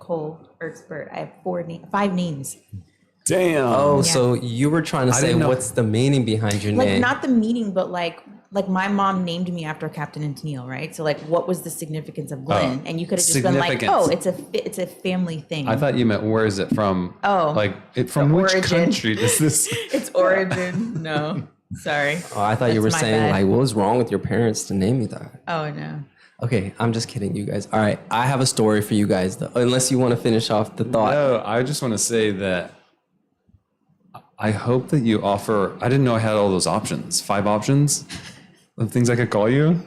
Nicole Ertzberg. I have 5 names. Damn. Oh, Yeah. so you were trying to say what's the meaning behind your Like name? not the meaning, but like my mom named me after Captain and Tennille, right? So like, what was the significance of Glenn? And you could have just been like, oh, it's a family thing. I thought you meant where is it from? Oh, like from which origin. country does this? It's origin. No, sorry. Oh, I thought you were That's my saying bad. like, what was wrong with your parents to name you that? Oh no. Okay, I'm just kidding, you guys. All right, I have a story for you guys, though, unless you want to finish off the thought. No, I just want to say that I hope that you offer. I didn't know I had all those options. 5 options of things I could call you.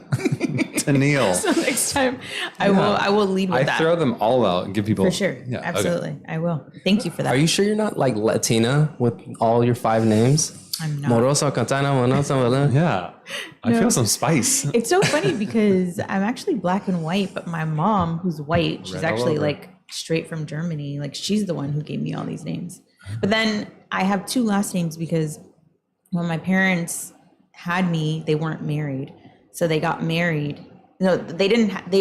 Tennille. So next time, I will lead with I that. throw them all out and give people For sure. Yeah, okay. Absolutely. I will. Thank you for that. Are you sure you're not like Latina with all your 5 names? I'm not. Morosa, Cantana, Manosa, Yeah, I feel some spice. It's so funny because I'm actually black and white, but my mom, who's white, she's Red all actually over. like straight from Germany. Like she's the one who gave me all these names. But then I have 2 last names because when my parents had me, they weren't married. So they got married. No, they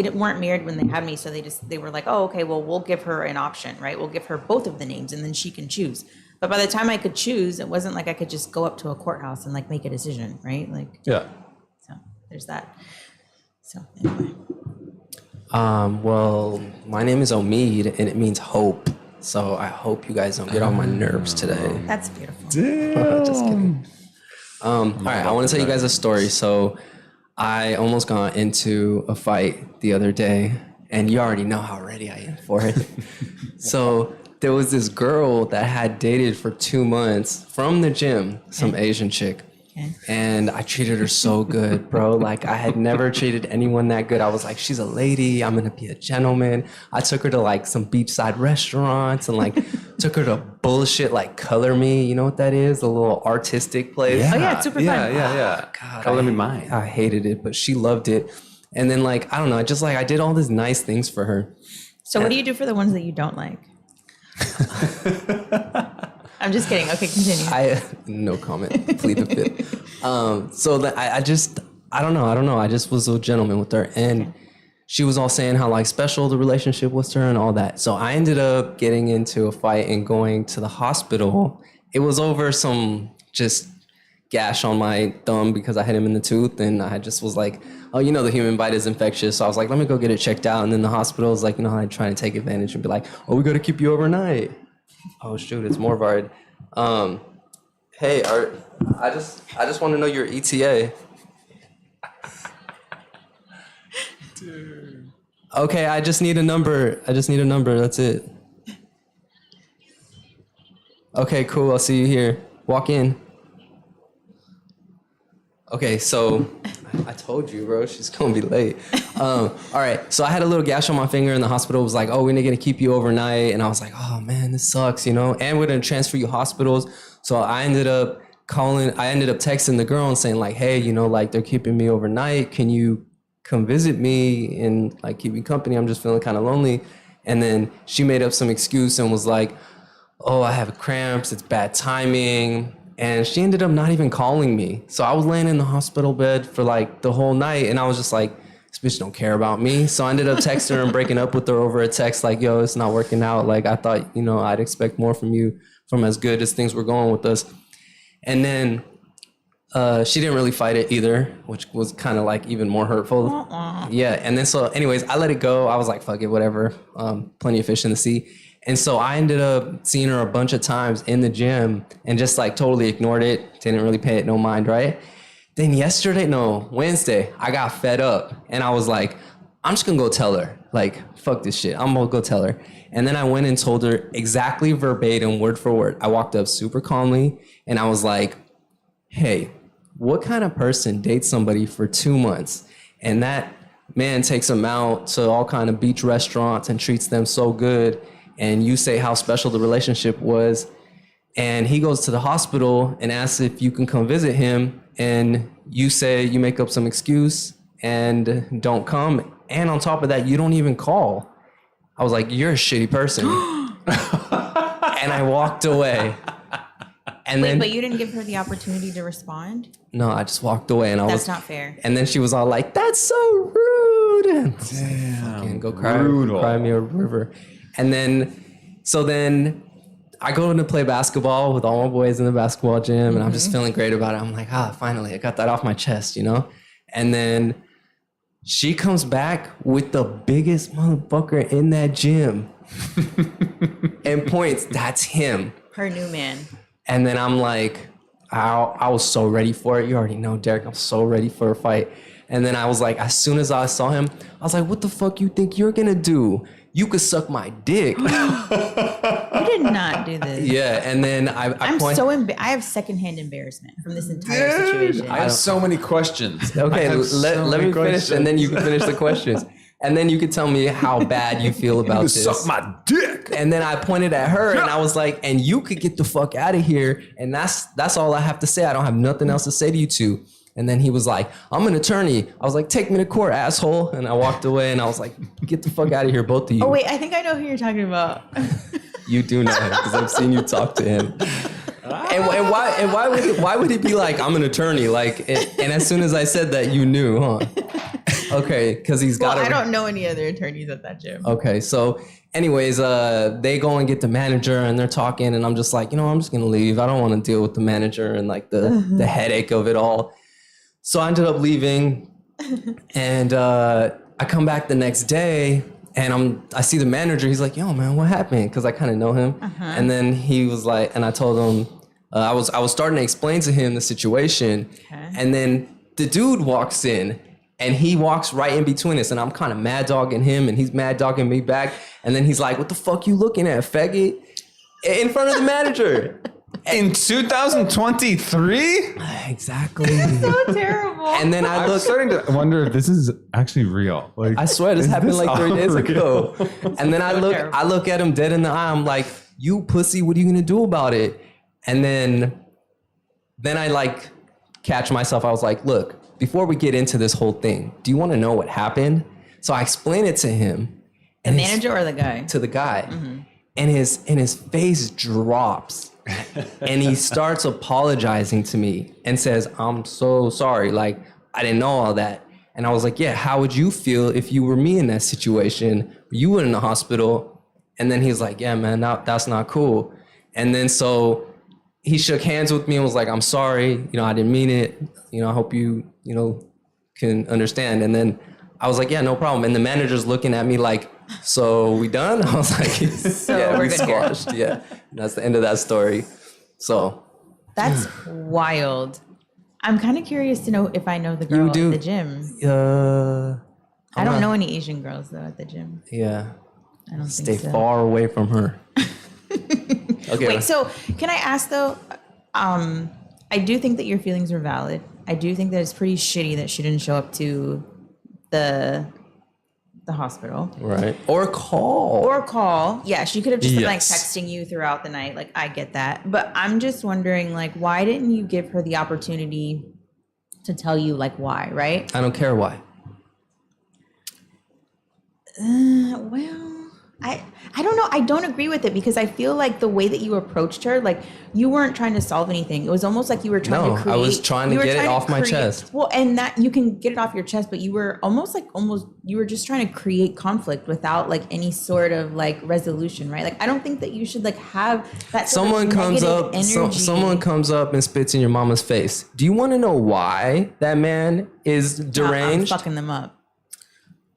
weren't married when they had me. So they were like, oh, okay, well, we'll give her an option, right? We'll give her both of the names and then she can choose. But by the time I could choose, it wasn't like I could just go up to a courthouse and like make a decision, right? Like, Yeah. so there's that. So anyway. Well, my name is Omid, and it means hope. So I hope you guys don't get on my nerves today. That's beautiful. Just kidding. All right, I want to tell you guys a story. So I almost got into a fight the other day, and you already know how ready I am for it. So there was this girl that I had dated for 2 months from the gym, some Asian chick. Okay. And I treated her so good, bro. Like I had never treated anyone that good. I was like, she's a lady. I'm going to be a gentleman. I took her to like some beachside restaurants and like took her to bullshit like Color Me. You know what that is? A little artistic place. Oh, yeah, it's super fun. Yeah. God, Color me mine. I hated it, but she loved it. And then like, I don't know, I did all these nice things for her. So what do you do for the ones that you don't like? I'm just kidding. Okay, continue. No comment. Plead the fifth. So that I don't know. I just was a gentleman with her, and she was all saying how like special the relationship was to her and all that. So I ended up getting into a fight and going to the hospital. It was over some just gash on my thumb because I hit him in the tooth, and I just was like, oh, you know, the human bite is infectious. So I was like, let me go get it checked out. And then the hospital was like, you know how they try to take advantage and be like, oh, we got to keep you overnight. Oh shoot, it's Morvard. Hey, I just want to know your ETA. Dude. Okay, I just need a number. That's it. Okay, cool. I'll see you here. Walk in. Okay, so I told you, bro, she's gonna be late. All right, so I had a little gash on my finger, and the hospital was like, "Oh, we're gonna keep you overnight," and I was like, "Oh man, this sucks," you know. And we're gonna transfer you hospitals. So I ended up texting the girl and saying like, "Hey, you know, like they're keeping me overnight. Can you come visit me and like keep me company? I'm just feeling kind of lonely." And then she made up some excuse and was like, "Oh, I have cramps. It's bad timing." And she ended up not even calling me. So I was laying in the hospital bed for like the whole night. And I was just like, this bitch don't care about me. So I ended up texting her and breaking up with her over a text like, yo, it's not working out. Like I thought, you know, I'd expect more from you from as good as things were going with us. And then she didn't really fight it either, which was kind of like even more hurtful. Yeah. And then so anyways, I let it go. I was like, fuck it, whatever. Plenty of fish in the sea. And so I ended up seeing her a bunch of times in the gym and just like totally ignored it. Didn't really pay it no mind, right? Then Wednesday, I got fed up and I was like, I'm just gonna go tell her. Like, fuck this shit. I'm gonna go tell her. And then I went and told her exactly verbatim, word for word. I walked up super calmly and I was like, hey, what kind of person dates somebody for 2 months and that man takes them out to all kind of beach restaurants and treats them so good, and you say how special the relationship was, and he goes to the hospital and asks if you can come visit him, and you say you make up some excuse and don't come, and on top of that, you don't even call. I was like, you're a shitty person. And I walked away. And then, but you didn't give her the opportunity to respond? No, I just walked away, and That's not fair. And then she was all like, that's so rude. Damn. Fucking go cry me a river. And then I go in to play basketball with all my boys in the basketball gym, and I'm just feeling great about it. I'm like, finally, I got that off my chest, you know? And then she comes back with the biggest motherfucker in that gym and points, that's him. Her new man. And then I'm like, I was so ready for it. You already know, Derek, I'm so ready for a fight. And then I was like, as soon as I saw him, I was like, what the fuck you think you're gonna do? You could suck my dick. You did not do this. Yeah, and then I'm so I have secondhand embarrassment from this entire situation. I have so many questions. Okay, I have so let many me finish, questions. and then you can finish the questions. And then you can tell me how bad you feel about You this. suck my dick. And then I pointed at her and I was like, and you could get the fuck out of here. And that's all I have to say. I don't have nothing else to say to you two. And then he was like, I'm an attorney. I was like, take me to court, asshole. And I walked away and I was like, get the fuck out of here, both of you. Oh wait, I think I know who you're talking about. You do know him because I've seen you talk to him. And why would he be like, I'm an attorney? Like, and as soon as I said that, you knew, huh? Okay, because he's got. Well, I don't know any other attorneys at that gym. Okay, so anyways, they go and get the manager and they're talking, and I'm just like, I'm just gonna leave. I don't want to deal with the manager and like the headache of it all. So I ended up leaving, and I come back the next day. And I see the manager. He's like, "Yo, man, what happened?" Because I kind of know him. And then he was like, and I told him, I was starting to explain to him the situation. Okay. And then the dude walks in, and he walks right in between us, and I'm kind of mad dogging him, and he's mad dogging me back. And then he's like, "What the fuck you looking at, faggot?" In front of the manager. In 2023? Exactly. So terrible. And then I I'm look. starting to wonder if this is actually real. Like, I swear this is happened like 3 days real? ago. And then terrible. I look at him dead in the eye. I'm like, you pussy, what are you gonna do about it? And then I like catch myself. I was like, look, before we get into this whole thing, do you want to know what happened? So I explain it to him. The manager or the guy? To the guy. And his face drops. And he starts apologizing to me and says, I'm so sorry. Like, I didn't know all that. And I was like, yeah, how would you feel if you were me in that situation? You were in the hospital. And then he's like, yeah, man, that's not cool. And then so he shook hands with me and was like, I'm sorry. I didn't mean it. I hope you, can understand. And then I was like, yeah, no problem. And the manager's looking at me like, so we done? I was like, yeah, we're we good here. squashed. Yeah, and that's the end of that story. So That's wild. I'm kind of curious to know if I know the girl at the gym. I don't know any Asian girls though at the gym. Yeah, I don't stay think so. far away from her. Okay. Wait, so can I ask though? I do think that your feelings are valid. I do think that it's pretty shitty that she didn't show up to the hospital. Right. Or call. Or call. Yeah, she could have just been like Yes. texting you throughout the night. Like, I get that. But I'm just wondering, like, why didn't you give her the opportunity to tell you, like, why, right? I don't care why. Well, I don't know. I don't agree with it because I feel like the way that you approached her, like, you weren't trying to solve anything. It was almost like you were trying No, to create. I was trying to you were get it trying to off my chest. Well, and that you can get it off your chest, but you were you were just trying to create conflict without like any sort of like resolution, right? Like, I don't think that you should like have that. Sort Someone of comes negative up. energy. Someone comes up and spits in your mama's face. Do you want to know why that man is I'm deranged? fucking them up.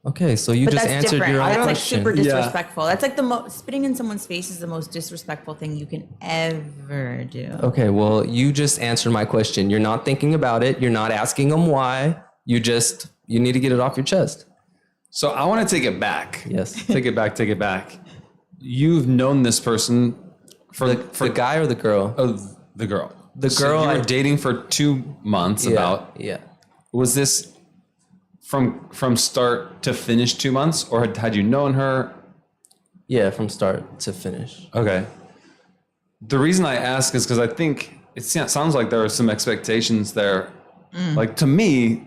Okay, so you But just that's answered different. your own That's like question. super disrespectful. That's like spitting in someone's face is the most disrespectful thing you can ever do. Okay, well, you just answered my question. You're not thinking about it. You're not asking them why. You need to get it off your chest. So I want to take it back. Yes. Take it back. You've known this person for The guy or the girl? the girl. The So girl you were I- dating for 2 months. About Yeah. was this from start to finish 2 months, or had you known her? Yeah, from start to finish. Okay. The reason I ask is because I think it sounds like there are some expectations there. Like, to me,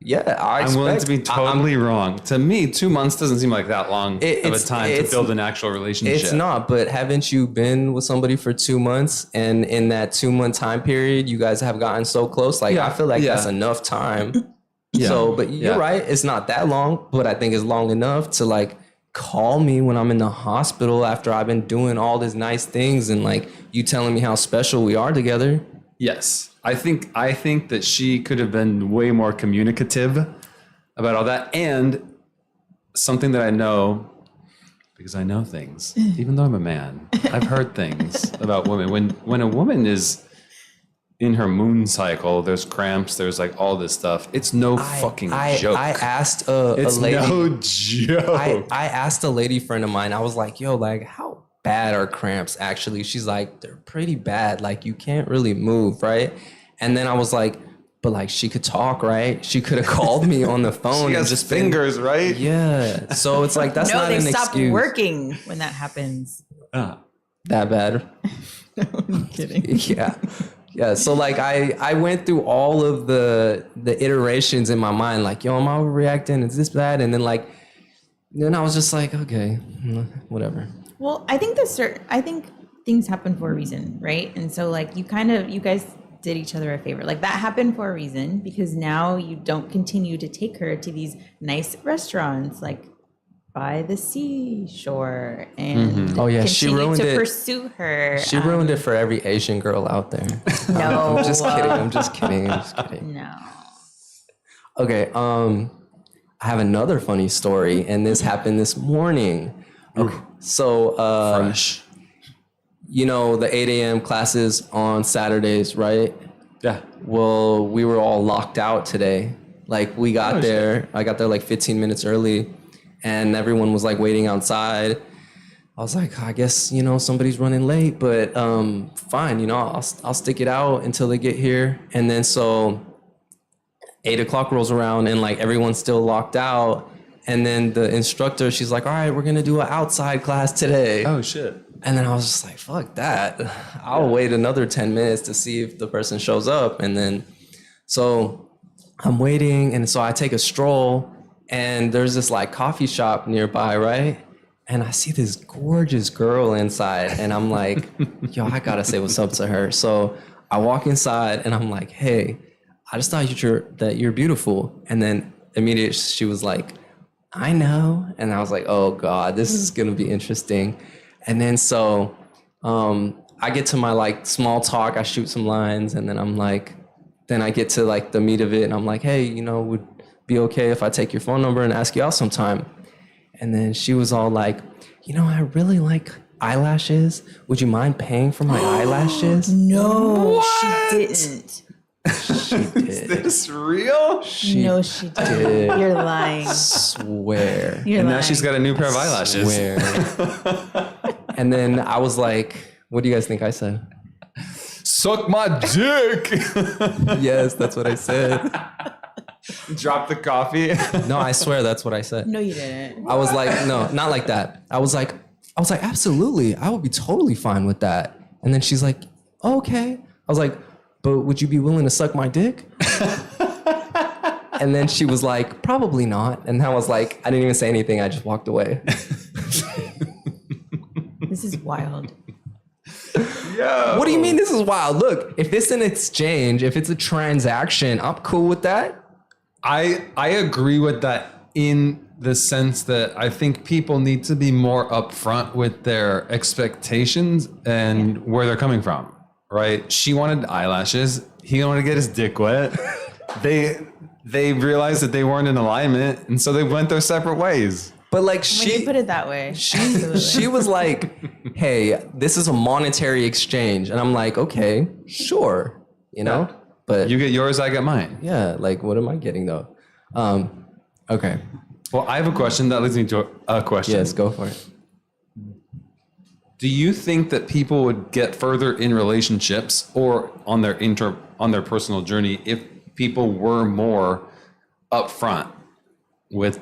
Yeah, I'm willing to be I'm- totally wrong. To me, 2 months doesn't seem like that long of a It's- time to it's- build an actual relationship. It's not, but haven't you been with somebody for 2 months, and in that 2 month time period, you guys have gotten so close? Like, Yeah, I feel like yeah. that's enough time. Yeah. So, but you're Yeah. right. It's not that long, but I think it's long enough to like call me when I'm in the hospital after I've been doing all these nice things and like you telling me how special we are together. Yes. I think that she could have been way more communicative about all that. And something that I know, because I know things, even though I'm a man, I've heard things about women. When a woman is in her moon cycle, there's cramps, there's like all this stuff. It's no fucking joke. I asked a lady. No joke. I asked a lady friend of mine. I was like, "Yo, like, how bad are cramps actually?" She's like, "They're pretty bad. Like, you can't really move, right?" And then I was like, "But like, she could talk, right? She could have called me on the phone She and has just fingers, right? yeah." So it's like that's No, not they an stop excuse. working when that happens. Ah. That bad. I'm kidding. Yeah. Yeah. So like I went through all of the iterations in my mind, like, yo, am I overreacting? Is this bad? And then like then I was just like, okay, whatever. Well, I think I think things happen for a reason, right? And so like you guys did each other a favor. Like that happened for a reason because now you don't continue to take her to these nice restaurants like by the seashore and Oh, yeah, she continue ruined to it. pursue her. She ruined it for every Asian girl out there. No. I'm just kidding. I'm just kidding. I'm just kidding. No. Okay. I have another funny story, and this happened this morning. Okay. So, Fresh. you know, the 8 a.m. classes on Saturdays, right? Yeah. Well, we were all locked out today. Like we got there, I got there like 15 minutes early and everyone was like waiting outside. I was like, I guess, you know, somebody's running late, but fine, you know, I'll stick it out until they get here. And then so 8 o'clock rolls around and like everyone's still locked out. And then the instructor, she's like, all right, we're gonna do an outside class today. Oh shit. And then I was just like, fuck that. I'll wait another 10 minutes to see if the person shows up. And then, so I'm waiting. And so I take a stroll and there's this like coffee shop nearby, right? And I see this gorgeous girl inside and I'm like, yo, I gotta say what's up to her. So I walk inside and I'm like, hey, I just thought that you're beautiful. And then immediately she was like, I know. And I was like, oh God, this is gonna be interesting. And then so I get to my like small talk, I shoot some lines and then I'm like, then I get to like the meat of it and I'm like, hey, you know, would be okay if I take your phone number and ask you out sometime? And then she was all like, you know, I really like eyelashes. Would you mind paying for my eyelashes? No, she didn't. She did. Is this real? No, she didn't. You're lying. Swear. You're And lying. now she's got a new pair of eyelashes. Swear. And then I was like, what do you guys think I said? Suck my dick. Yes, that's what I said. Drop the coffee. No, I swear that's what I said. No, you didn't. I was like, no, not like that. I was like, absolutely. I would be totally fine with that. And then she's like, okay. I was like, but would you be willing to suck my dick? And then she was like, probably not. And I was like, I didn't even say anything. I just walked away. This is wild. Yo. What do you mean this is wild? Look, if it's an exchange, if it's a transaction, I'm cool with that. I agree with that in the sense that I think people need to be more upfront with their expectations and where they're coming from, right? She wanted eyelashes. He wanted to get his dick wet. They realized that they weren't in alignment, and so they went their separate ways. But like When you put it that way. she was like, hey, this is a monetary exchange. And I'm like, okay, sure. You know, Yeah. but You get yours, I get mine. yeah, like what am I getting though? Okay. Well, I have a question that leads me to a question. Yes, go for it. Do you think that people would get further in relationships or on their personal journey if people were more upfront with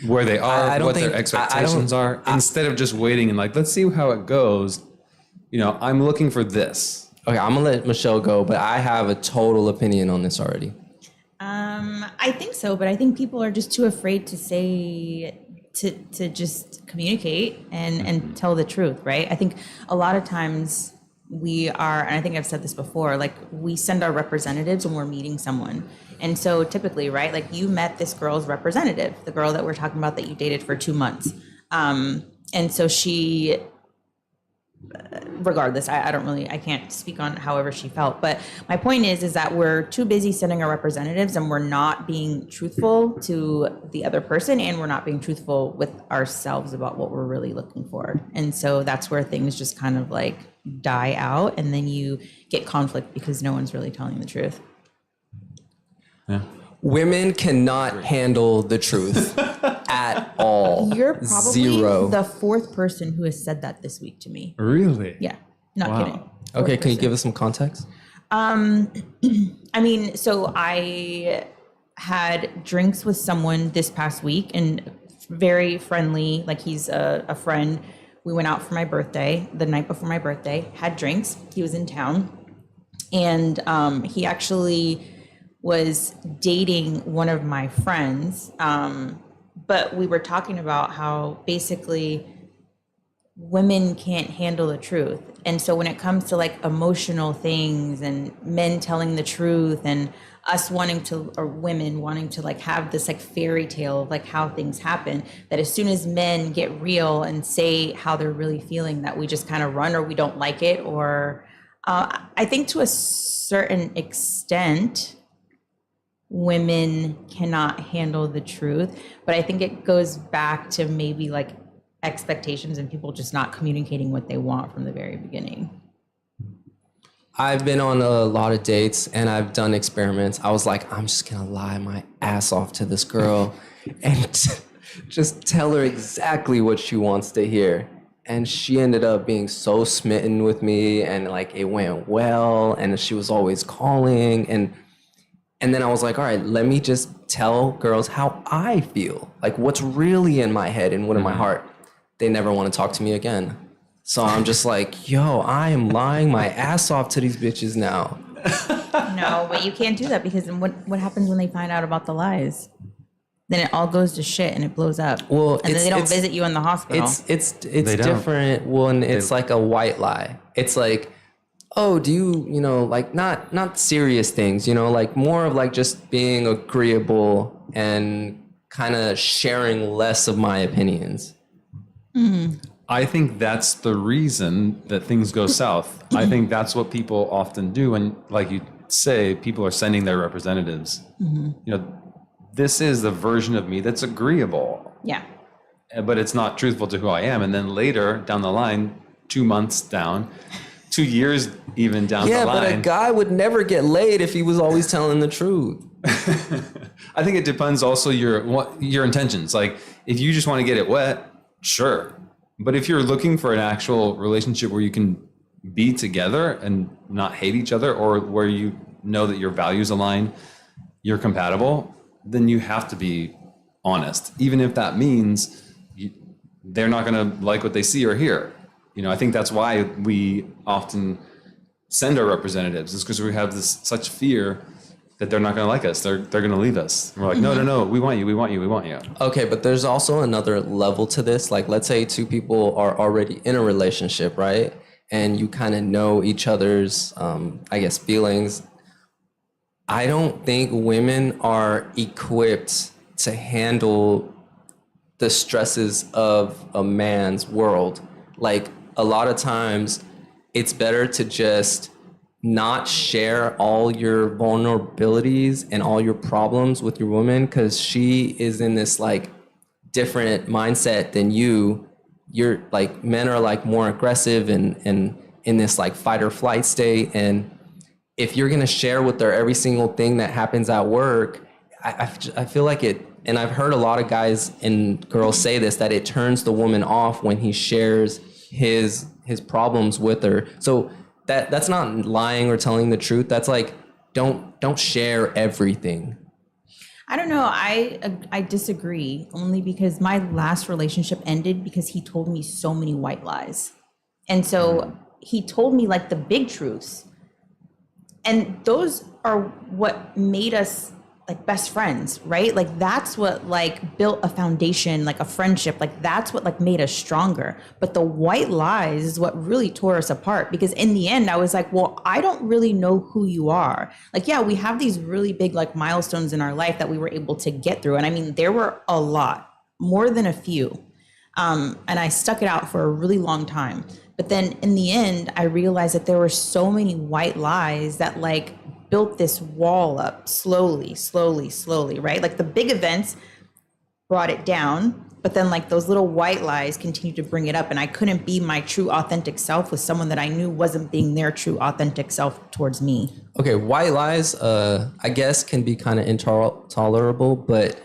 where they are, I don't what think- their expectations are, instead of just waiting and like, let's see how it goes. You know, I'm looking for this. Okay, I'm gonna let Michelle go, but I have a total opinion on this already. I think so, but I think people are just too afraid to say to just communicate and tell the truth, right? I think a lot of times we are, and I think I've said this before, like we send our representatives when we're meeting someone. And so typically, right, like you met this girl's representative, the girl that we're talking about that you dated for 2 months. And so she, regardless, I can't speak on however she felt, but my point is that we're too busy sending our representatives and we're not being truthful to the other person, and we're not being truthful with ourselves about what we're really looking for. And so that's where things just kind of like die out, and then you get conflict because no one's really telling the truth. Yeah. Women cannot handle the truth at all. You're probably Zero. the fourth person who has said that this week to me. Really? Yeah, not Wow. kidding. Okay, can you give us some context? I mean, so I had drinks with someone this past week, and very friendly, like he's a friend. We went out for my birthday, the night before my birthday, had drinks. He was in town, and he actually was dating one of my friends. But we were talking about how basically women can't handle the truth. And so when it comes to like emotional things and men telling the truth and us wanting to, or women wanting to like have this like fairy tale of like how things happen, that as soon as men get real and say how they're really feeling, that we just kind of run, or we don't like it. Or I think to a certain extent, women cannot handle the truth, but I think it goes back to maybe like expectations and people just not communicating what they want from the very beginning. I've been on a lot of dates and I've done experiments. I was like, I'm just gonna lie my ass off to this girl and just tell her exactly what she wants to hear. And she ended up being so smitten with me, and like it went well, and she was always calling, and then I was like, all right, let me just tell girls how I feel, like what's really in my head and what in my heart. They never want to talk to me again. So I'm just like, yo, I am lying my ass off to these bitches now. No, but you can't do that, because then what happens when they find out about the lies? Then it all goes to shit and it blows up. Well, and then they don't visit you in the hospital. It's They don't. different when it's like a white lie. It's like, oh, do you know, like not serious things, you know, like more of like just being agreeable and kind of sharing less of my opinions. I think that's the reason that things go south. I think that's what people often do. And like you say, people are sending their representatives. You know, this is the version of me that's agreeable, Yeah. but it's not truthful to who I am. And then later down the line, 2 months down, 2 years even down Yeah, the but a line. guy would never get laid if he was always telling the truth. I think it depends also your intentions. Like if you just want to get it wet, sure. But if you're looking for an actual relationship where you can be together and not hate each other, or where you know that your values align, you're compatible, then you have to be honest, even if that means they're not going to like what they see or hear. You know, I think that's why we often send our representatives, is because we have this such fear that they're not going to like us. They're going to leave us. And we're like, no, we want you, we want you, we want you. Okay, but there's also another level to this. Like, let's say two people are already in a relationship, right? And you kind of know each other's, I guess, feelings. I don't think women are equipped to handle the stresses of a man's world. Like, a lot of times, it's better to just not share all your vulnerabilities and all your problems with your woman, because she is in this like different mindset than you. You're like, men are like more aggressive and in this like fight or flight state. And if you're gonna share with her every single thing that happens at work, I feel like it, and I've heard a lot of guys and girls say this, that it turns the woman off when he shares his problems with her. So that's not lying or telling the truth. That's like, don't share everything. I don't know. I disagree, only because my last relationship ended because he told me so many white lies. And so he told me like the big truths. And those are what made us like best friends, right? Like that's what like built a foundation, like a friendship. Like that's what like made us stronger. But the white lies is what really tore us apart, because in the end I was like, well, I don't really know who you are. Like, yeah, we have these really big like milestones in our life that we were able to get through. And I mean, there were a lot, more than a few. And I stuck it out for a really long time. But then in the end, I realized that there were so many white lies that like built this wall up slowly, right? Like the big events brought it down, but then like those little white lies continued to bring it up. And I couldn't be my true authentic self with someone that I knew wasn't being their true authentic self towards me. Okay, white lies, I guess, can be kind of intolerable, but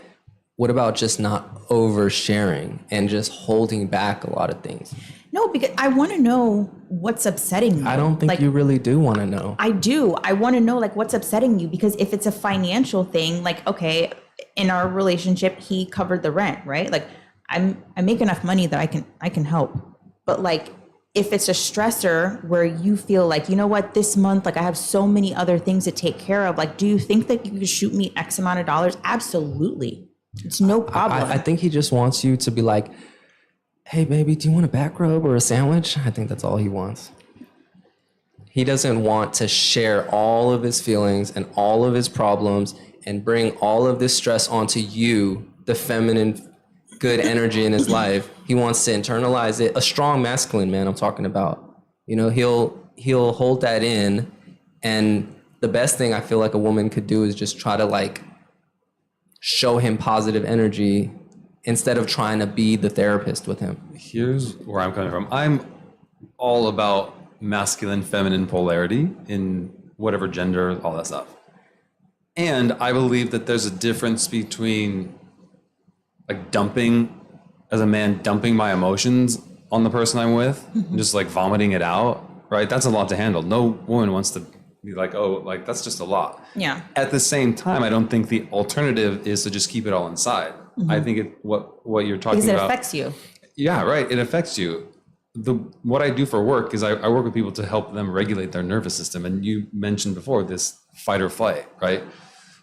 what about just not oversharing and just holding back a lot of things? No, because I want to know what's upsetting you. I don't think like, you really do want to know. I do. I want to know like what's upsetting you, because if it's a financial thing, like, okay, in our relationship, he covered the rent, right? Like I make enough money that I can help. But like, if it's a stressor where you feel like, you know what, this month, like I have so many other things to take care of. Like, do you think that you could shoot me X amount of dollars? Absolutely. It's no problem. I think he just wants you to be like, hey, baby, do you want a back rub or a sandwich? I think that's all he wants. He doesn't want to share all of his feelings and all of his problems and bring all of this stress onto you, the feminine, good energy in his life. He wants to internalize it. A strong masculine man I'm talking about. You know, he'll hold that in. And the best thing I feel like a woman could do is just try to like show him positive energy instead of trying to be the therapist with him. Here's where I'm coming from. I'm all about masculine, feminine polarity in whatever gender, all that stuff. And I believe that there's a difference between like as a man, dumping my emotions on the person I'm with, and just like vomiting it out, right? That's a lot to handle. No woman wants to be like, oh, like that's just a lot. Yeah. At the same time, I don't think the alternative is to just keep it all inside. I think what you're talking Because it about affects you. Yeah, right. It affects you. What I do for work is I work with people to help them regulate their nervous system. And you mentioned before this fight or flight, right?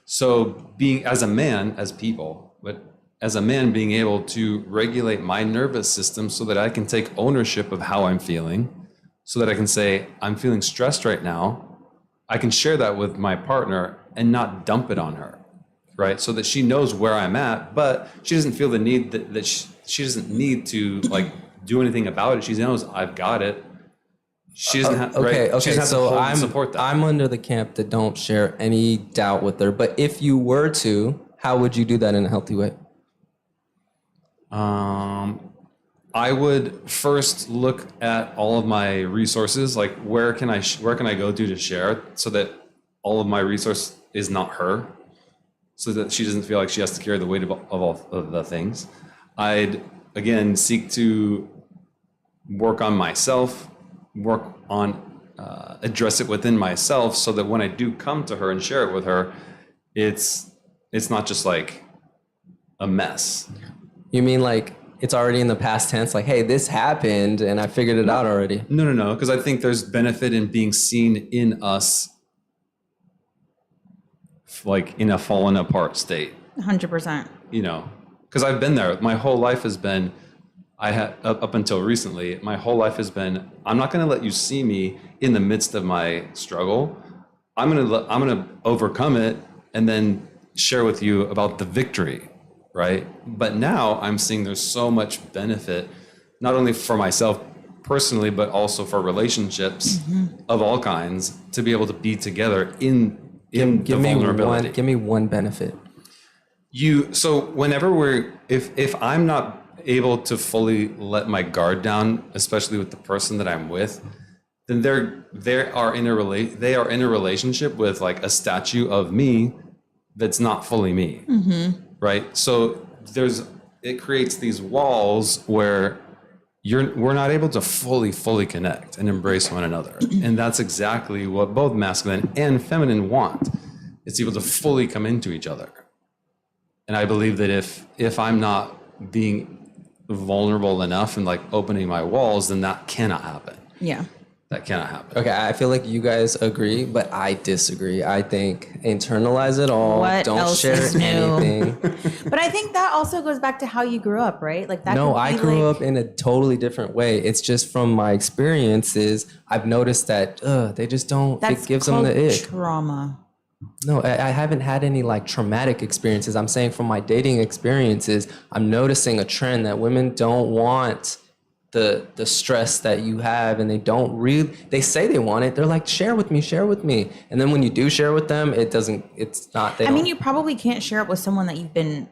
So being as a man, as people, but as a man being able to regulate my nervous system so that I can take ownership of how I'm feeling, so that I can say, I'm feeling stressed right now. I can share that with my partner and not dump it on her. Right, so that she knows where I'm at, but she doesn't feel the need that she doesn't need to like do anything about it. She knows I've got it. She doesn't have Okay. She doesn't have So to hold and support that. I'm under the camp that don't share any doubt with her. But if you were to, how would you do that in a healthy way? I would first look at all of my resources, like where can I go to share, so that all of my resource is not her. So that she doesn't feel like she has to carry the weight of all of the things. I'd, again, seek to work on myself, address it within myself, so that when I do come to her and share it with her, it's not just like a mess. You mean like it's already in the past tense, like, hey, this happened and I figured it out already? No, because I think there's benefit in being seen in us like in a fallen apart state. 100%. You know, because I've been there. My whole life has been, up until recently, my whole life has been, I'm not going to let you see me in the midst of my struggle. I'm going to overcome it and then share with you about the victory, right? But now I'm seeing there's so much benefit, not only for myself personally, but also for relationships of all kinds, to be able to be together in the vulnerability. Give me one benefit. So whenever if I'm not able to fully let my guard down, especially with the person that I'm with, then they are in a relationship with like a statue of me that's not fully me, right? So it creates these walls where we're not able to fully connect and embrace one another. And that's exactly what both masculine and feminine want. It's able to fully come into each other. And I believe that if I'm not being vulnerable enough and like opening my walls, then that cannot happen. Yeah. That cannot happen. Okay, I feel like you guys agree, but I disagree. I think internalize it all. What Don't else share is new? anything. But I think that also goes back to how you grew up, right? Like that. No, could I be grew like, up in a totally different way. It's just from my experiences, I've noticed that they just don't. That's It gives them the ick. trauma. No, I haven't had any like traumatic experiences. I'm saying from my dating experiences, I'm noticing a trend that women don't want the stress that you have, and they don't really, they say they want it. They're like, share with me, share with me. And then when you do share with them, it's not, I mean, you probably can't share it with someone that you've been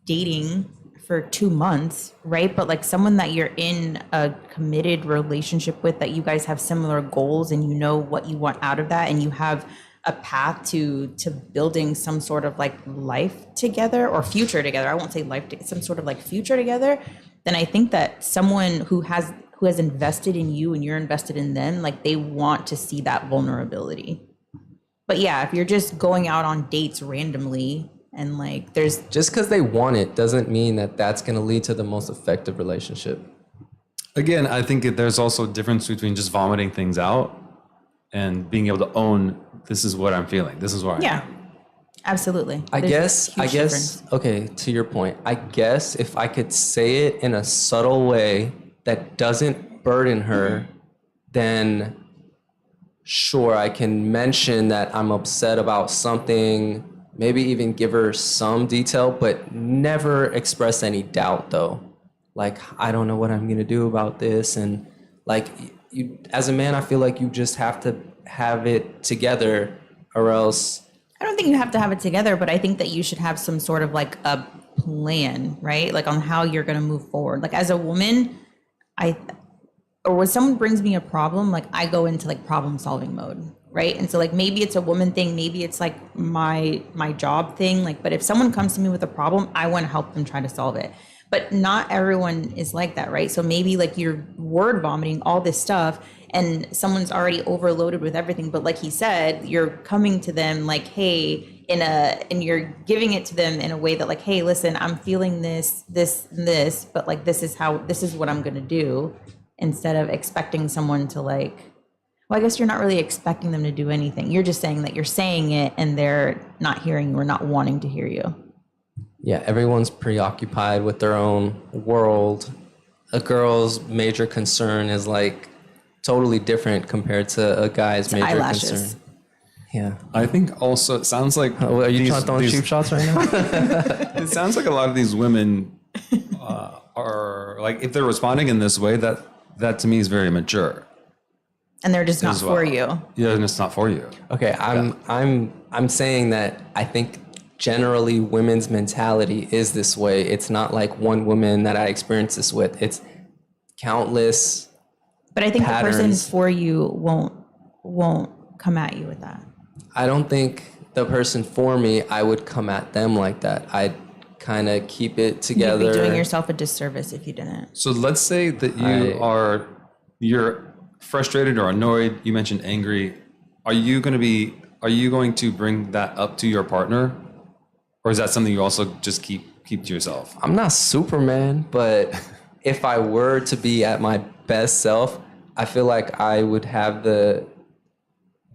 dating for 2 months, right? But like someone that you're in a committed relationship with, that you guys have similar goals and you know what you want out of that, and you have a path to building some sort of like life together or future together. I won't say life, some sort of like future together. Then I think that someone who has invested in you and you're invested in them, like they want to see that vulnerability. But yeah, if you're just going out on dates randomly and like there's just because they want it doesn't mean that that's going to lead to the most effective relationship. Again, I think there's also a difference between just vomiting things out and being able to own, this is what I'm feeling. This is where I yeah, am. absolutely. I There's guess, a huge difference. okay, to your point, I guess if I could say it in a subtle way that doesn't burden her, then sure, I can mention that I'm upset about something, maybe even give her some detail, but never express any doubt though. Like, I don't know what I'm gonna do about this. And like, you, as a man, I feel like you just have to have it together, or else. I don't think you have to have it together, but I think that you should have some sort of like a plan, right? Like on how you're going to move forward. Like as a woman, or when someone brings me a problem, like I go into like problem solving mode, right? And so like maybe it's a woman thing, maybe it's like my job thing, like, but if someone comes to me with a problem, I want to help them try to solve it. But not everyone is like that, right? So maybe like you're word vomiting all this stuff and someone's already overloaded with everything. But like he said, you're coming to them like, hey, and you're giving it to them in a way that like, hey, listen, I'm feeling this, but like, this is what I'm going to do, instead of expecting someone to like, well, I guess you're not really expecting them to do anything. You're just saying that you're saying it and they're not hearing you or not wanting to hear you. Yeah, everyone's preoccupied with their own world. A girl's major concern is like totally different compared to a guy's major eyelashes. concern. Yeah. I think also it sounds like Are you trying to throw cheap shots right now? it sounds like a lot of these women are like, if they're responding in this way, that to me is very mature. And they're just not as well. for you. Yeah, and it's not for you. Okay, I'm saying that I think generally women's mentality is this way. It's not like one woman that I experience this with. It's countless. But I think patterns. the person for you won't come at you with that. I don't think the person for me, I would come at them like that. I'd kind of keep it together. You'd be doing yourself a disservice if you didn't. So let's say that you're frustrated or annoyed. You mentioned angry. Are you going to bring that up to your partner? Or is that something you also just keep to yourself? I'm not Superman, but if I were to be at my best self, I feel like I would have the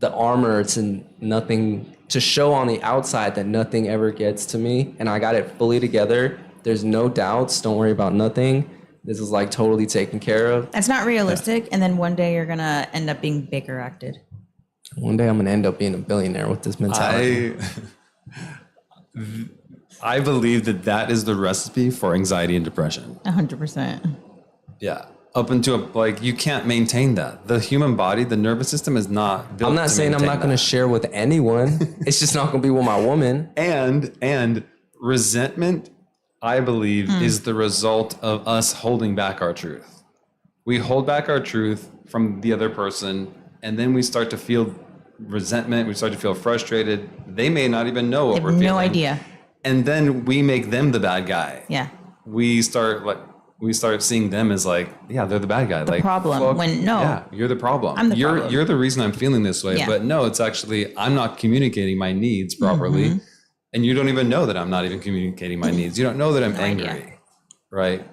armor to show on the outside that nothing ever gets to me, and I got it fully together. There's no doubts. Don't worry about nothing. This is like totally taken care of. That's not realistic. And then one day you're going to end up being Baker acted. One day I'm going to end up being a billionaire with this mentality. I believe that is the recipe for anxiety and depression. 100%. Yeah. Up until like you can't maintain that. The human body, the nervous system is not built. I'm not saying I'm not going to share with anyone. It's just not going to be with my woman. And resentment, I believe, is the result of us holding back our truth. We hold back our truth from the other person, and then we start to feel resentment. We start to feel frustrated. They may not even know what They we're have feeling. no idea. And then we make them the bad guy. Yeah. We start seeing them as like, yeah, they're the bad guy. The problem, when no. Yeah, you're the problem. I'm the problem. You're the reason I'm feeling this way. Yeah. But no, it's actually I'm not communicating my needs properly. Mm-hmm. And you don't even know that I'm not even communicating my needs. You don't know that I'm angry. idea. Right?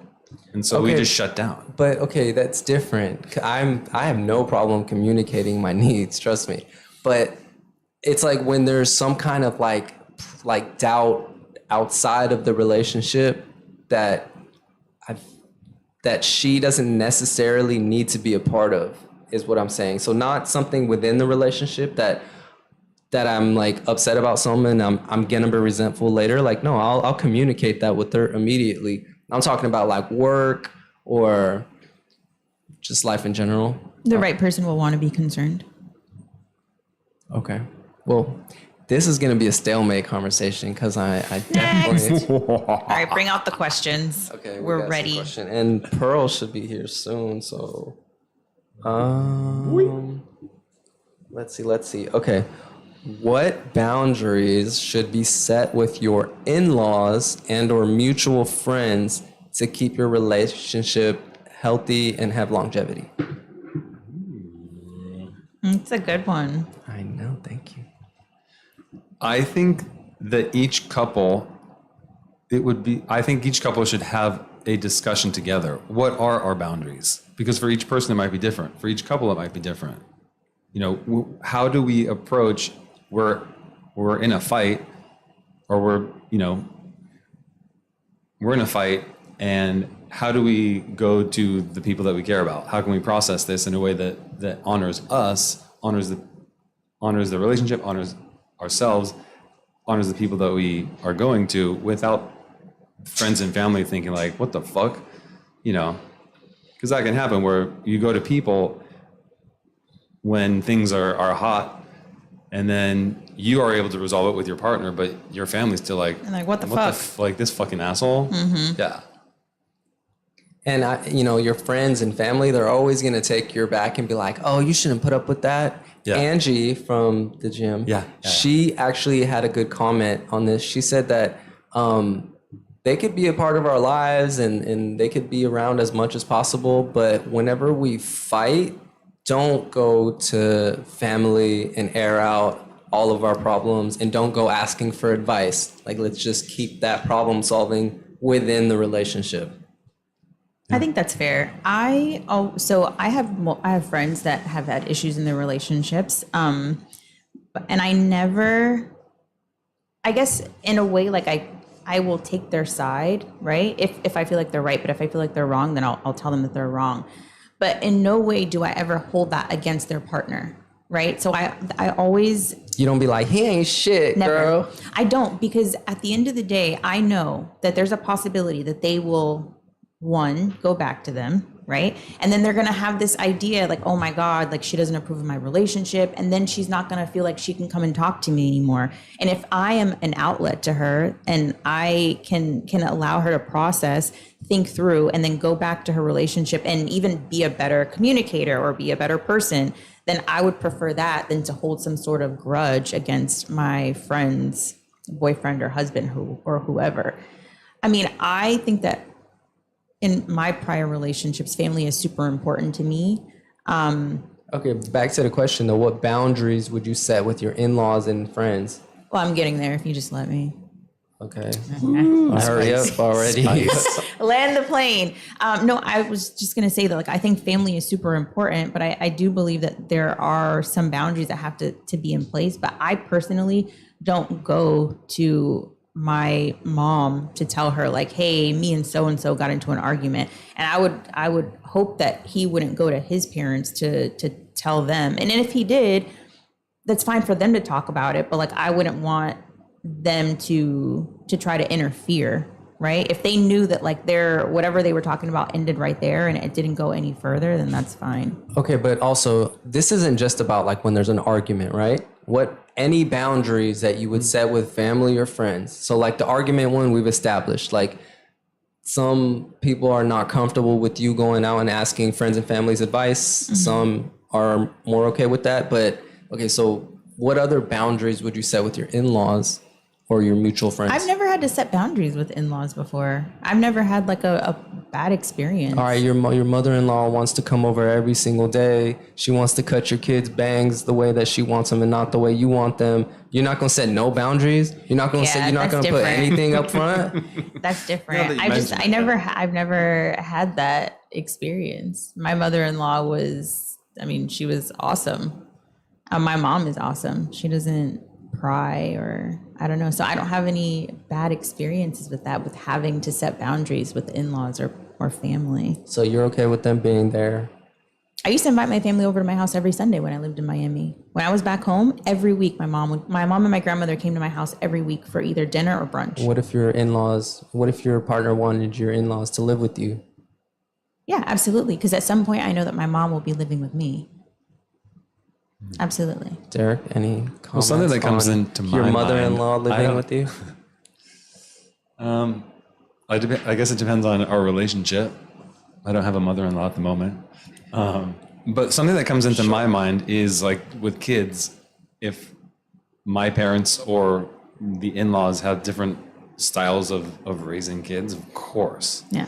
And so we just shut down. But okay, that's different. I have no problem communicating my needs, trust me. But it's like when there's some kind of like doubt outside of the relationship that she doesn't necessarily need to be a part of, is what I'm saying. So not something within the relationship that that I'm like upset about something, I'm gonna be resentful later. Like, no, I'll communicate that with her immediately. I'm talking about like work or just life in general. The right person will want to be concerned. Okay. Well, this is gonna be a stalemate conversation because I definitely. All right, bring out the questions. Okay, we we're got some ready. question. And Pearl should be here soon. So, let's see. Okay. What boundaries should be set with your in-laws and or mutual friends to keep your relationship healthy and have longevity? It's a good one. I know, thank you. I think that each couple should have a discussion together. What are our boundaries? Because for each person, it might be different. For each couple, it might be different. You know, how do we approach we're in a fight, or we're in a fight, and how do we go to the people that we care about? How can we process this in a way that honors us, honors the relationship, honors ourselves, honors the people that we are going to, without friends and family thinking like, what the fuck? You know, because that can happen where you go to people when things are hot, and then you are able to resolve it with your partner, but your family's still like, And like, what the fuck? Like this fucking asshole? Mm-hmm. Yeah. And your friends and family, they're always gonna take your back and be like, "Oh, you shouldn't put up with that." Yeah. Angie from the gym, she actually had a good comment on this. She said that they could be a part of our lives and they could be around as much as possible, but whenever we fight, don't go to family and air out all of our problems, and don't go asking for advice. Like, let's just keep that problem solving within the relationship. I think that's fair. I have friends that have had issues in their relationships, and I guess in a way, like I will take their side, right? If I feel like they're right, but if I feel like they're wrong, then I'll tell them that they're wrong. But in no way do I ever hold that against their partner, right? So I always... You don't be like, he ain't shit, Never. girl. I don't, because at the end of the day, I know that there's a possibility that they will, one, go back to them, right? And then they're going to have this idea like, oh my God, like she doesn't approve of my relationship. And then she's not going to feel like she can come and talk to me anymore. And if I am an outlet to her and I can allow her to process, think through, and then go back to her relationship and even be a better communicator or be a better person, then I would prefer that than to hold some sort of grudge against my friend's boyfriend or husband or whoever. I mean, I think that in my prior relationships, family is super important to me. Okay, back to the question though, what boundaries would you set with your in-laws and friends? Well, I'm getting there if you just let me. Okay. Hurry up already. Land the plane. No, I was just going to say that, like, I think family is super important, but I do believe that there are some boundaries that have to be in place. But I personally don't go to my mom to tell her like, hey, me and so got into an argument. And I would hope that he wouldn't go to his parents to tell them. And if he did, that's fine for them to talk about it. But like, I wouldn't want them to try to interfere, right? If they knew that like whatever they were talking about ended right there and it didn't go any further, then that's fine. Okay, but also this isn't just about like when there's an argument, right? Any boundaries that you would set with family or friends. So like the argument one we've established, like some people are not comfortable with you going out and asking friends and family's advice. Mm-hmm. Some are more okay with that. But okay, so what other boundaries would you set with your in-laws or your mutual friends? I've never had to set boundaries with in-laws before. I've never had like a bad experience. All right, your mother-in-law wants to come over every single day. She wants to cut your kids' bangs the way that she wants them and not the way you want them. You're not gonna set no boundaries. You're not gonna say you're not gonna put anything up front. That's different. I've never had that experience. My mother-in-law she was awesome. My mom is awesome. She doesn't pry or I don't know. So I don't have any bad experiences with that, with having to set boundaries with in-laws or family. So you're okay with them being there? I used to invite my family over to my house every Sunday when I lived in Miami. When I was back home, every week my mom and my grandmother came to my house every week for either dinner or brunch. What if your partner wanted your in-laws to live with you? Yeah, absolutely. Because at some point I know that my mom will be living with me. Absolutely. Derek, any comments? Well, something that comes on into my your mind, mother-in-law I living don't- with you? I guess it depends on our relationship. I don't have a mother-in-law at the moment. But something that comes into my mind is like with kids, if my parents or the in-laws have different styles of raising kids, of course, Yeah.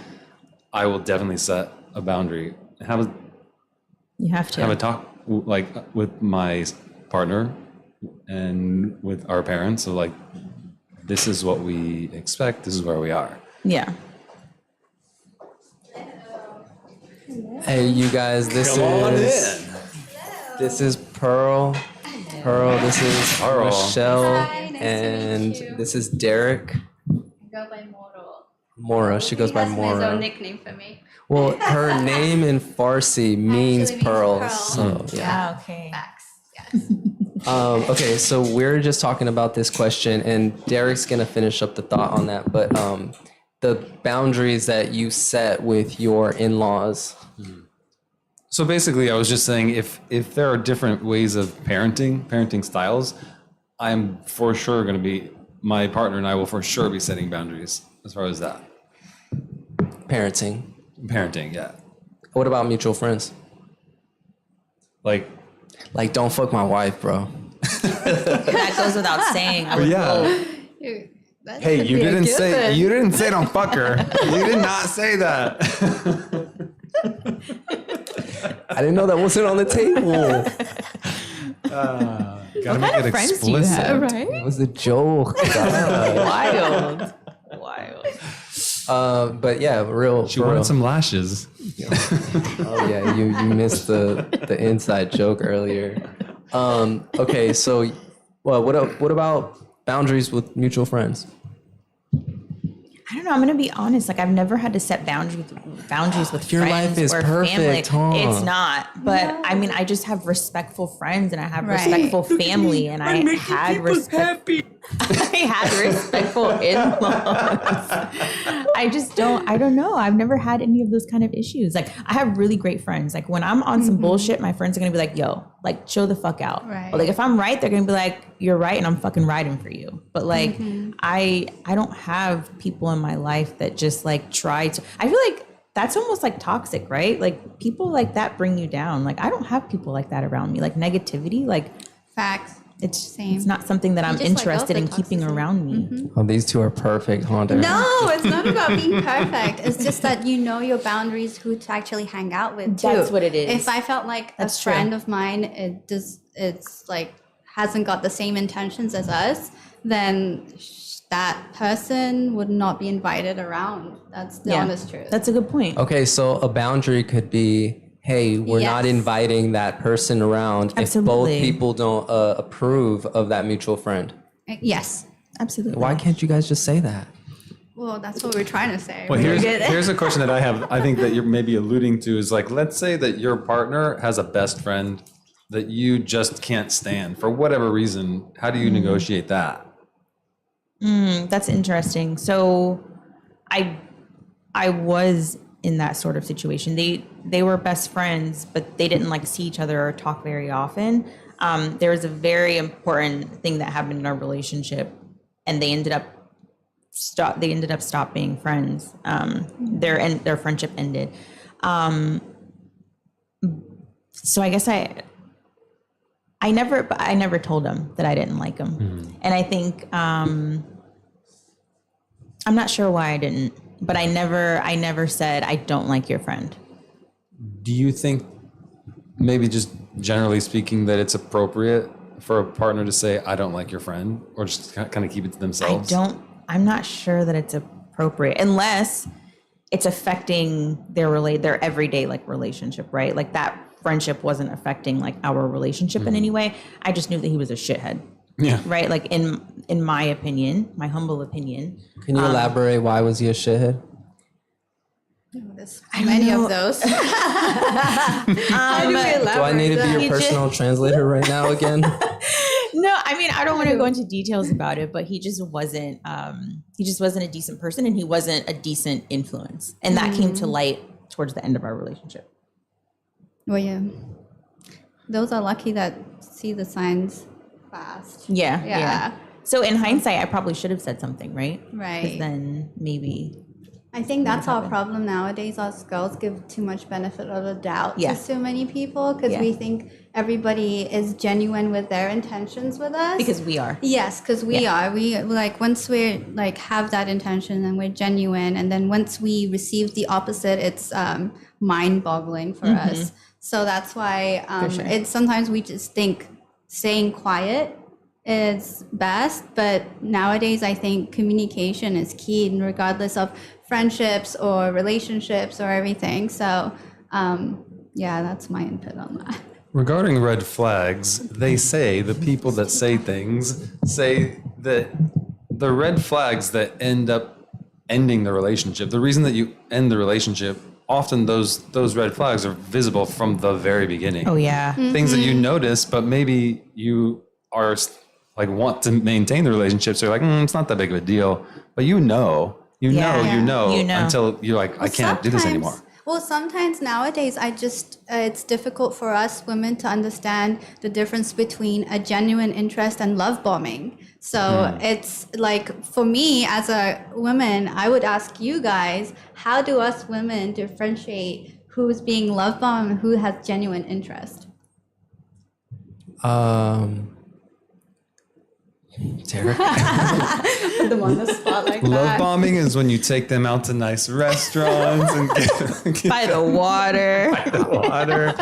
I will definitely set a boundary. You have to. Have a talk like with my partner and with our parents. So like, this is what we expect. This is where we are. Yeah. Hey, you guys, this is Pearl. Pearl, this is Pearl. Michelle. Hi, nice to And meet you. this is Derek. Go by Moro. Mora, she goes by He has his own Mora. nickname for me. Well, her name in Farsi means means pearl. pearl. So, yeah. Okay. Facts. Yes. Okay, so we're just talking about this question, and Derek's gonna finish up the thought on that. But the boundaries that you set with your in-laws. So basically, I was just saying, if there are different ways of parenting styles, I'm for sure going to be, my partner and I will for sure be setting boundaries as far as that. Parenting. Parenting, yeah. What about mutual friends? Like, Don't fuck my wife, bro. That goes without saying. I would yeah. hope. Dude, that Hey, should you be a didn't given. say don't fuck her. You did not say that. I didn't know that wasn't on the table. Gotta make it friends do you explicit. have? Right? It was a joke. God. Wild. Wild. But yeah, real. She for real. wanted some lashes. Oh yeah, you missed the inside joke earlier. Okay, so what about boundaries with mutual friends? I don't know. I'm gonna be honest. Like I've never had to set boundaries with Your friends life is or perfect, family. huh? It's not. But I mean, I just have respectful friends and I have Right. respectful family, and I had respect. I had respectful in-laws. I don't know. I've never had any of those kind of issues. Like I have really great friends. Like when I'm on some bullshit, my friends are gonna be like, yo, like chill the fuck out. Right. But like if I'm right, they're gonna be like, you're right and I'm fucking riding for you. But like I don't have people in my life that just like try to, I feel like that's almost like toxic, right? Like people like that bring you down. Like I don't have people like that around me. Like negativity, like Facts. it's Same. it's not something that I'm just let go of interested the in keeping toxicity. around me. Oh, these two are perfect, huh? Derek? No, it's not about being perfect. It's just that you know your boundaries, who to actually hang out with too. That's what it is. If I felt like That's a true. friend of mine, it's like hasn't got the same intentions as us, then that person would not be invited around. That's the honest truth. That's a good point. Okay, so a boundary could be, hey, we're not Yes. inviting that person around Absolutely. if both people don't approve of that mutual friend. Yes. Absolutely. Why can't you guys just say that? Well, that's what we're trying to say. Well, We're here's a question that I have. I think that you're maybe alluding to is like, let's say that your partner has a best friend that you just can't stand for whatever reason. How do you negotiate that? That's interesting. So I was in that sort of situation. They were best friends, but they didn't like see each other or talk very often. There was a very important thing that happened in our relationship, and they ended up stop being friends. Their friendship ended. So I guess I never told him that I didn't like him. And I think I'm not sure why I didn't, but I never said I don't like your friend. Do you think, maybe just generally speaking, that it's appropriate for a partner to say, I don't like your friend, or just kind of keep it to themselves? I'm not sure that it's appropriate unless it's affecting their everyday like relationship, right? Like that friendship wasn't affecting like our relationship in any way. I just knew that he was a shithead. Yeah. Right? Like in my opinion, my humble opinion. Can you elaborate? Why was he a shithead? There's many of those. How do we Do I need to be elaborate your personal translator right now again? No, I mean, I don't want to go into details about it, but he just wasn't a decent person, and he wasn't a decent influence. And that came to light towards the end of our relationship. Well, yeah. Those are lucky that see the signs fast. Yeah. Yeah. So in hindsight, I probably should have said something, right? Right. Because then maybe. I think that's our problem nowadays. Us girls give too much benefit of the doubt Yeah. to so many people because Yeah. we think everybody is genuine with their intentions with us. Because we are. Yes, because we are. We like once we like have that intention and we're genuine, and then once we receive the opposite, it's mind-boggling for us. So that's why sure. it's sometimes we just think staying quiet is best, but nowadays I think communication is key, and regardless of friendships or relationships or everything. So yeah, that's my input on that. Regarding red flags, they say the people that say things say that the red flags that end up ending the relationship, the reason that you end the relationship, often those red flags are visible from the very beginning. Oh, yeah. Things that you notice, but maybe you are like want to maintain the relationship. So you're like, it's not that big of a deal. But you know until you're like, I can't do this Sometimes- anymore. Well, sometimes nowadays, it's difficult for us women to understand the difference between a genuine interest and love bombing. So it's like, for me as a woman, I would ask you guys, how do us women differentiate who's being love bombed and who has genuine interest? Derek? Put them on the spot like Love bombing is when you take them out to nice restaurants and get By the water. the water.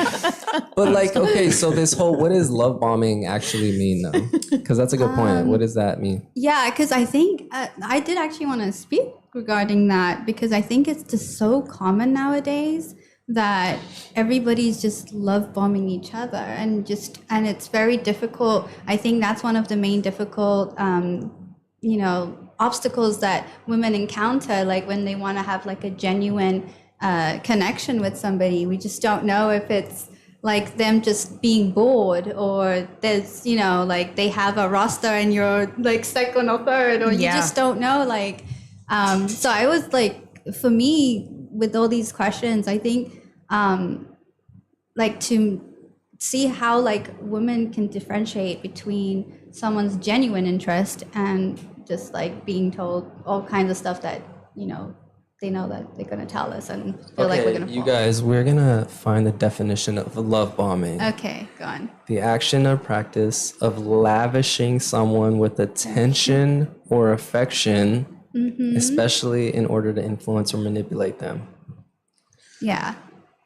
But like, okay, so this whole, what does love bombing actually mean though? Because that's a good point. What does that mean? Yeah, because I think I did actually want to speak regarding that because I think it's just so common nowadays that everybody's just love bombing each other and it's very difficult. I think that's one of the main difficult, obstacles that women encounter, like when they want to have like a genuine connection with somebody. We just don't know if it's like them just being bored or there's, like they have a roster and you're like second or third or you just don't know. Like, so I was like, for me, with all these questions, I think like to see how like women can differentiate between someone's genuine interest and just like being told all kinds of stuff that, they know that they're going to tell us and feel like we're going to you guys, we're going to find the definition of love bombing. Okay, go on. The action or practice of lavishing someone with attention or affection, especially in order to influence or manipulate them. Yeah.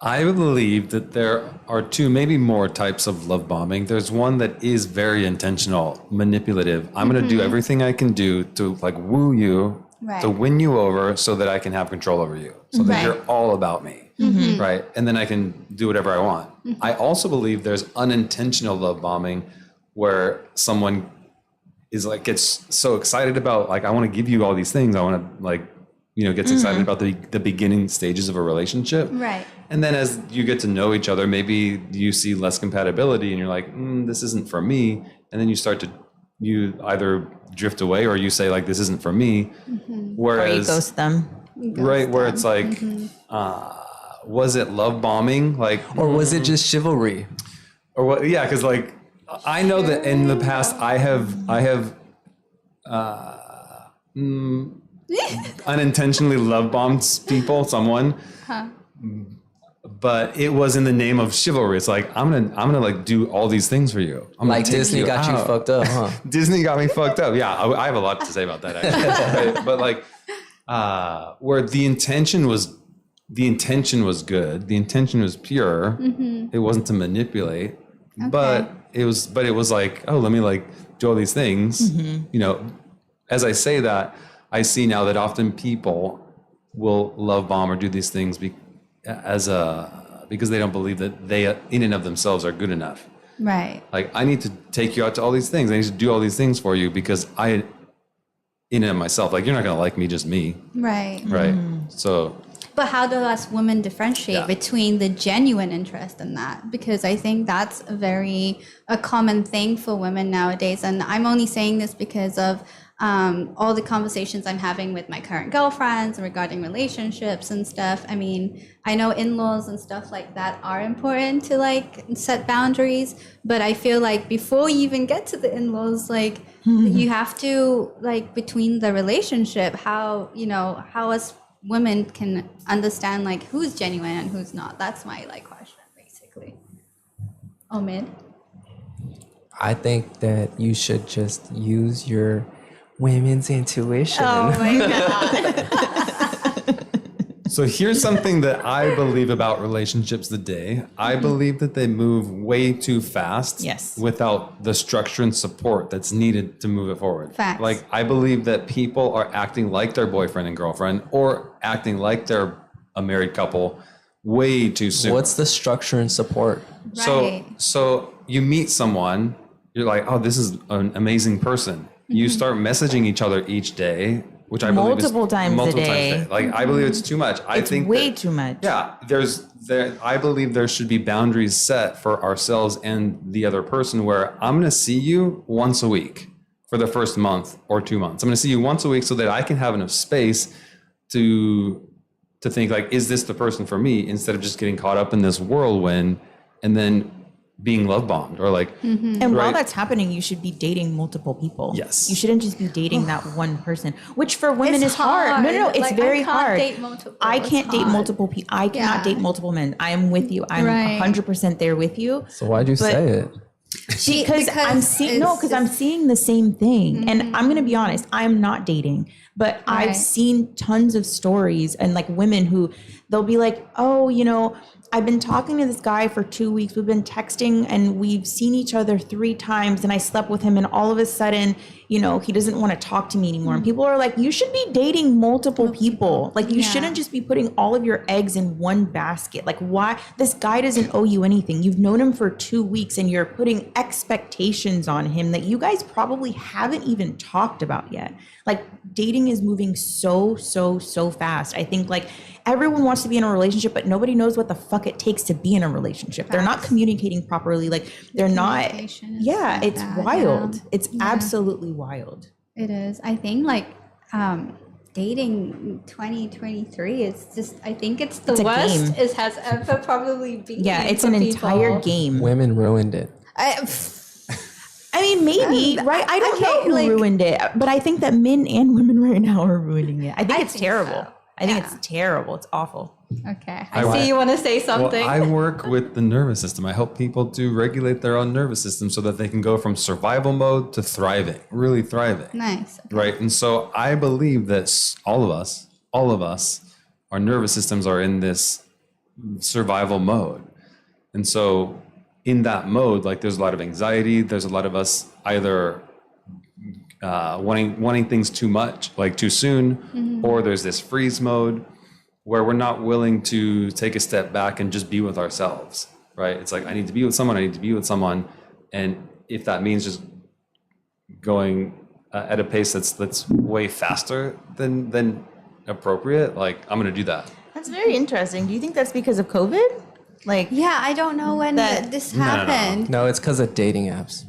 I believe that there are two, maybe more types of love bombing. There's one that is very intentional, manipulative. I'm going to do everything I can do to like woo you, Right. to win you over so that I can have control over you, so that Right. you're all about me, right? And then I can do whatever I want. I also believe there's unintentional love bombing where someone is like, gets so excited about like, I want to give you all these things. I want to like, gets excited about the beginning stages of a relationship. Right. And then as you get to know each other, maybe you see less compatibility and you're like, this isn't for me. And then you either drift away or you say like, this isn't for me. Or you Whereas, ghost them. right, where it's like, was it love bombing? Like, Or was it just chivalry? or what? Yeah. Cause like, I know that in the past I have unintentionally love bombed someone. But it was in the name of chivalry. It's like, I'm gonna like do all these things for you. I'm gonna Like take Disney got you out. fucked up, huh? Disney got me fucked up. Yeah, I have a lot to say about that actually. Right? But like, where the intention was good. The intention was pure. It wasn't to manipulate. But it was like, oh, let me like do all these things. As I say that, I see now that often people will love bomb or do these things because they don't believe that they in and of themselves are good enough. Right. Like, I need to take you out to all these things. I need to do all these things for you because in and of myself, like, you're not going to like me, just me. Right. Right. So But how do us women differentiate Yeah. between the genuine interest in that? Because I think that's a common thing for women nowadays. And I'm only saying this because of all the conversations I'm having with my current girlfriends regarding relationships and stuff. I mean, I know in-laws and stuff like that are important to like set boundaries, but I feel like before you even get to the in-laws, like you have to like between the relationship, how us women can understand like who's genuine and who's not. That's my like question basically. Omid? I think that you should just use your women's intuition. my God. So here's something that I believe about relationships today. I believe that they move way too fast Yes. without the structure and support that's needed to move it forward. Facts. Like I believe that people are acting like their boyfriend and girlfriend or acting like they're a married couple way too soon. What's the structure and support? Right. So you meet someone, you're like, oh, this is an amazing person. You start messaging each other each day, which I believe is Multiple times a day. Like I believe it's too much. I It's think way that- too much. Yeah, I believe there should be boundaries set for ourselves and the other person where I'm going to see you once a week for the first month or 2 months. I'm going to see you once a week so that I can have enough space to think like, is this the person for me? Instead of just getting caught up in this whirlwind and then being love bombed or like, And while Right. that's happening, you should be dating multiple people. Yes. You shouldn't just be dating that one person, which for women It's is hard. No, hard. it's Like, I very can't hard. date multiple. I It's can't date hard. multiple people. I cannot Yeah. date multiple men. I am with you. I'm Right. 100% there with you. So why'd you But- say it? Because I'm seeing I'm seeing the same thing, and I'm gonna be honest, I'm not dating, but Right. I've seen tons of stories and like women who they'll be like, oh, I've been talking to this guy for 2 weeks. We've been texting and we've seen each other 3 times, and I slept with him, and all of a sudden, he doesn't want to talk to me anymore. And people are like, you should be dating multiple people. Like you Yeah. shouldn't just be putting all of your eggs in one basket. Like why? This guy doesn't owe you anything. You've known him for 2 weeks and you're putting expectations on him that you guys probably haven't even talked about yet. Like dating is moving so fast. I think like everyone wants to be in a relationship, but nobody knows what the fuck it takes to be in a relationship. They're not Facts. communicating properly. Like they're not. Communication is Yeah, so it's bad, wild. yeah. It's absolutely wild. It is. I think like dating 2023 is just. I think it's the It's a worst game. it has ever probably been. Yeah, it's for an people. entire game. Women ruined it. I mean, maybe, right? I don't know okay, who like- ruined it, but I think that men and women right now are ruining it. I think I it's think terrible. so. I think Yeah. it's terrible. It's awful. Okay, I- I see you want to say well, something. I work with the nervous system. I help people to regulate their own nervous system so that they can go from survival mode to thriving, really thriving. Nice. Right. And so I believe that all of us, our nervous systems are in this survival mode. And so in that mode, like there's a lot of anxiety. There's a lot of us either wanting things too much, like too soon, or there's this freeze mode where we're not willing to take a step back and just be with ourselves. Right. It's like, I need to be with someone. I need to be with someone. And if that means just going at a pace that's way faster than appropriate, like I'm going to do that. That's very interesting. Do you think that's because of COVID? Like, Yeah, I don't know when That- this no. happened. No, it's because of dating apps.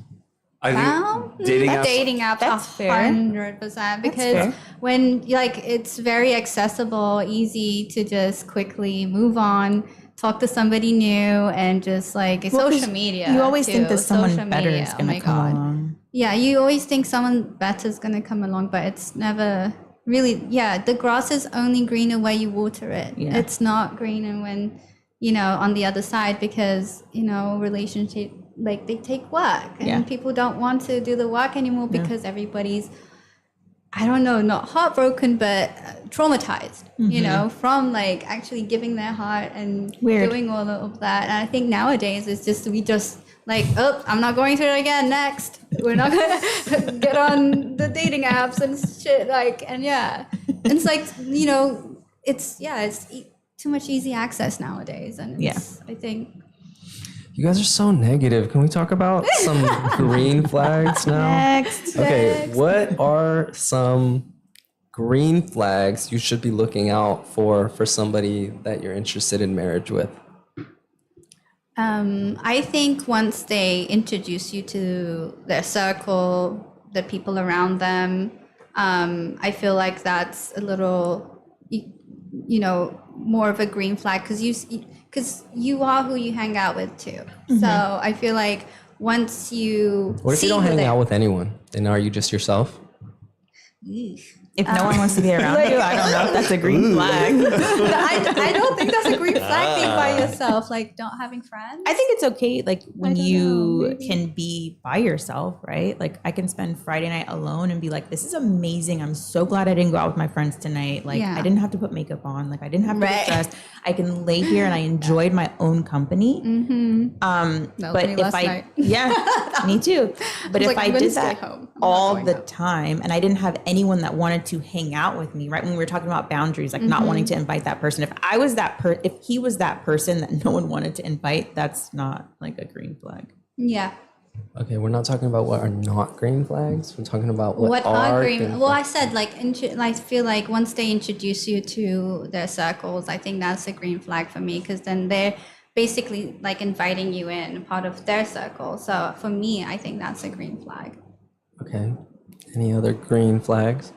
I Well, think dating apps, dating apps That's fair. 100% because fair. when like it's very accessible, easy to just quickly move on, talk to somebody new, and just like well, 'cause social media. you always think too. that someone Social better media, is oh going my to come God. along. Yeah, you always think someone better is gonna come along, but it's never really. Yeah, the grass is only greener where you water it. Yeah. It's not greener when on the other side because relationship like they take work and Yeah. people don't want to do the work anymore because everybody's I don't know, not heartbroken, but traumatized, from like actually giving their heart and Weird. doing all of that. And I think nowadays it's just, we just like, oh, I'm not going through it again. Next, we're not gonna get on the dating apps and shit. Like, and yeah, and it's like, it's too much easy access nowadays. And it's, I think, You guys are so negative. Can we talk about some green flags now? Next. Okay, what are some green flags you should be looking out for somebody that you're interested in marriage with? I think once they introduce you to their circle, the people around them, I feel like that's a little, more of a green flag because you are who you hang out with too. So I feel like once you What if you don't hang out with anyone? Then are you just yourself? If no one wants to be around you, I don't know if that's a green flag. I don't think that's a green flag being by yourself, like not having friends. I think it's okay, like when don't you know, maybe. can be by yourself, right? Like I can spend Friday night alone and be like, this is amazing. I'm so glad I didn't go out with my friends tonight. Like Yeah. I didn't have to put makeup on. Like I didn't have to Right. get dressed. I can lay here and I enjoyed my own company. That was But me if last I, night. yeah, me too. But was if like, I I'm gonna did stay that home. I'm not all going the out. time and I didn't have anyone that wanted to hang out with me, right? When we were talking about boundaries, like not wanting to invite that person. If I was that if he was that person that no one wanted to invite, that's not like a green flag. Yeah. Okay, we're not talking about what are not green flags. We're talking about What are green? green Well, I flags. said like I feel like once they introduce you to their circles, I think that's a green flag for me because then they're basically like inviting you in, part of their circle. So for me, I think that's a green flag. Okay. Any other green flags?